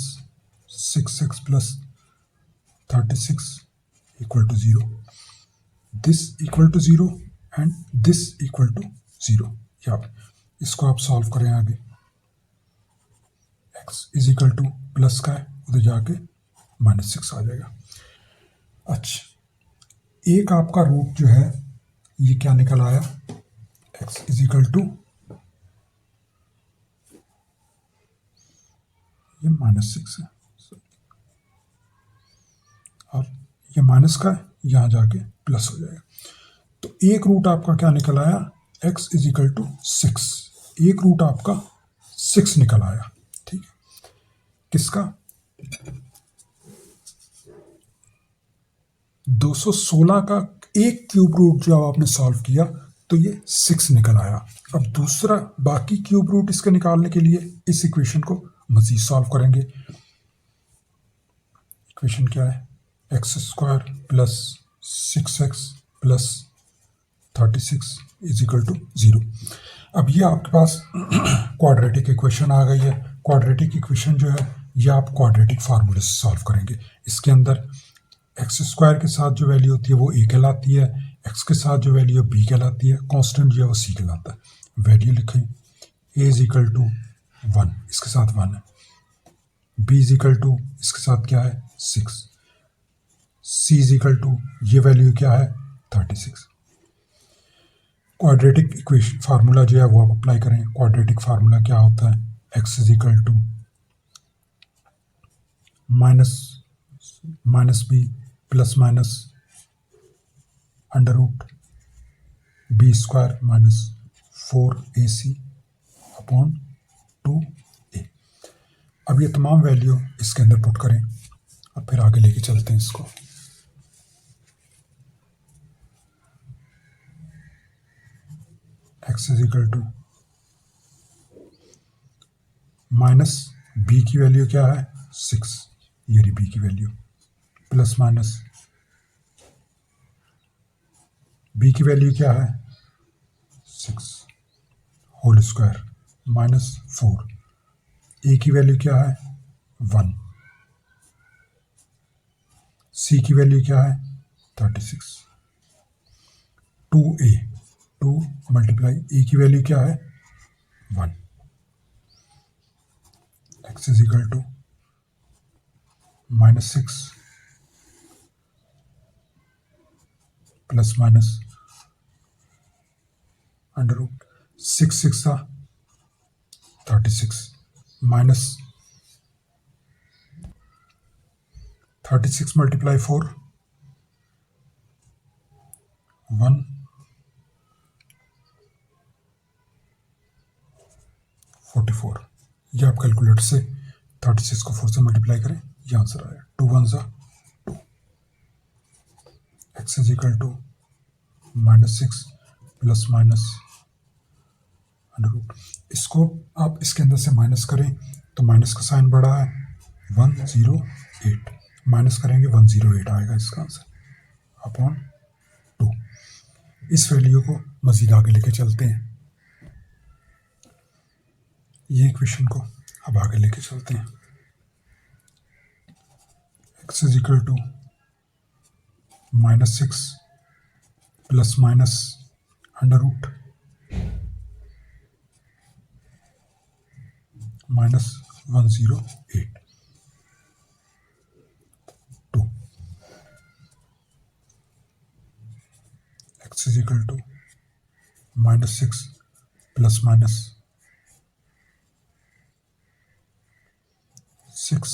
[SPEAKER 1] 6x plus 36 equal to 0। This equal to 0 and this equal to 0। या इसको आप सॉल्व करें आगे, x is equal two plus का है, उधर जाके -6 आ जाएगा। अच्छा, एक आपका रूट जो है ये क्या निकल आया, x इज इक्वल टू ये -6 है, और ये माइनस का है, यहाँ जाके प्लस हो जाएगा। तो एक रूट आपका क्या निकल आया, x इज इक्वल टू 6। एक रूट आपका 6 निकल आया, ठीक है। किसका, 216 का एक क्यूब रूट जब आपने सॉल्व किया तो ये 6 निकल आया। अब दूसरा बाकी क्यूब रूट इसके निकालने के लिए इस इक्वेशन को मजीद सॉल्व करेंगे। इक्वेशन क्या है, x square plus 6x plus 36 is equal to 0। अब ये आपके पास क्वाड्रेटिक इक्वेशन आ गई है। क्वाड्रेटिक इक्वेशन जो है ये आप क्वाड्रेटिक फार्मूले से सॉल्व करेंगे। इसके अंदर एक्स स्क्वायर के साथ जो वैल्यू होती है वो ए कहलाती है, एक्स के साथ जो वैल्यू है बी कहलाती है, कांस्टेंट जो है वो सी कहलाता है। वैल्यू लिखें, ए इज इक्वल टू 1, इसके साथ 1 है, बी इज इक्वल टू इसके साथ क्या है 6, सी इज इक्वल टू ये वैल्यू क्या है 36। क्वाड्रेटिक इक्वेशन फार्मूला जो है वो आप अप्लाई करें। क्वाड्रेटिक फार्मूला क्या होता है, x is equal to minus b plus minus under root b square minus 4ac upon 2a। अब ये तमाम वैल्यू इसके अंदर पुट करें और फिर आगे लेके चलते हैं इसको। X is equal to minus b की वैल्यू क्या है 6, ये रही बी की वैल्यू, प्लस माइनस बी की वैल्यू क्या है 6 होल स्क्वायर माइनस 4, ए की वैल्यू क्या है 1, सी की वैल्यू क्या है 36, 2a 2 मल्टीप्लाई ए की वैल्यू क्या है 1। X is equal to -6 plus minus under root 6 6 36 minus 36 multiply 4 1 44। ये आप कैलकुलेटर से 36 को 4 से मल्टीप्लाई करें, ये आंसर आया 2 1 2। X is equal to -6 plus minus under root. इसको आप इसके अंदर से माइनस करें तो माइनस का साइन बड़ा है 108, माइनस करेंगे 108 आएगा इसका आंसर अपॉन 2। इस वैल्यू को मजीद आगे लेके चलते हैं, ये इक्वेशन को अब आगे लेके चलते हैं। X is equal to -6 plus minus under root -108 2। X is equal to -6 plus minus 6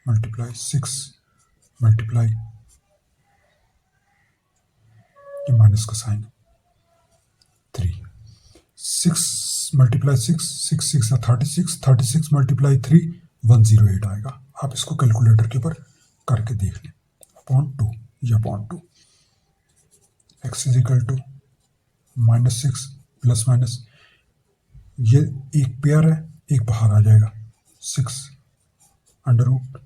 [SPEAKER 1] multiply ये माइनस का साइन 3, 6 मल्टीप्लाई 6 6 36 36 मल्टीप्लाई 3 108 आएगा। आप इसको कैलकुलेटर के ऊपर करके देख लें अपॉन 2, ये upon 2। X is equal to -6 plus minus, ये एक पेयर है, एक बाहर आ जाएगा 6 अंडर रूट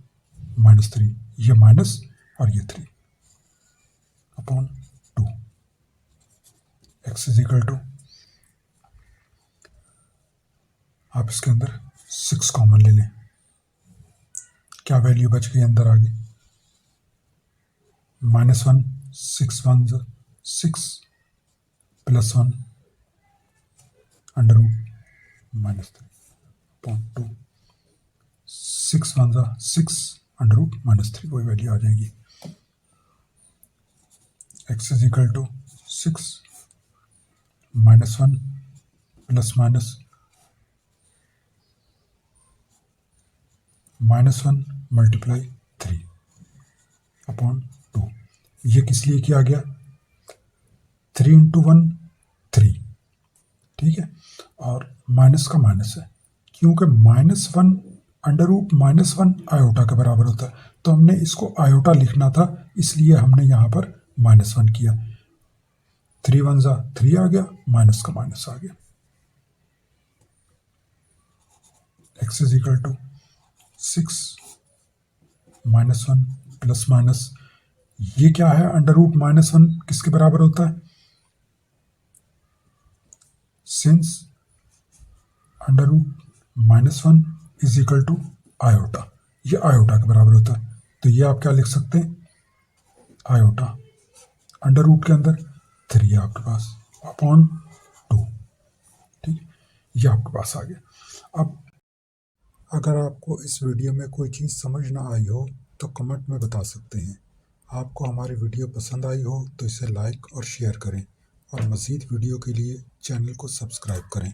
[SPEAKER 1] -3, ये माइनस और ये 3 upon 2। X is equal to, आप इसके अंदर 6 कॉमन ले लें, क्या वैल्यू बच गई अंदर आगे -1 6 1 6 plus 1 under root -3 upon 2। 6 1 6 under root -3, वही वैल्यू आ जाएगी। X is equal to 6 -1 plus minus -1 multiply 3 upon 2। ये किस लिए किया गया, 3 × 1 3, ठीक है, और माइनस का माइनस है, क्योंकि -1 अंडर रूट -1 आयोटा के बराबर होता है, तो हमने इसको आयोटा लिखना था, इसलिए हमने यहाँ पर -1 किया। 3 1 3 आ गया, माइनस का माइनस आ गया। X is equal to 6 -1 plus minus, ये क्या है, अंडर रूट -1 किसके बराबर होता है, since under root -1 is equal to iota, ये आयोटा के बराबर होता है, तो ये आप क्या लिख सकते हैं, आयोटा अंडर रूट के अंदर 3 है आपके पास अपॉन 2, ठीक है, ये आपके पास आ गया। अब अगर आपको इस वीडियो में कोई चीज़ समझ ना आई हो तो कमेंट में बता सकते हैं। आपको हमारी वीडियो पसंद आई हो तो इसे लाइक और शेयर करें, और मज़ीद वीडियो के लिए चैनल को सब्सक्राइब करें।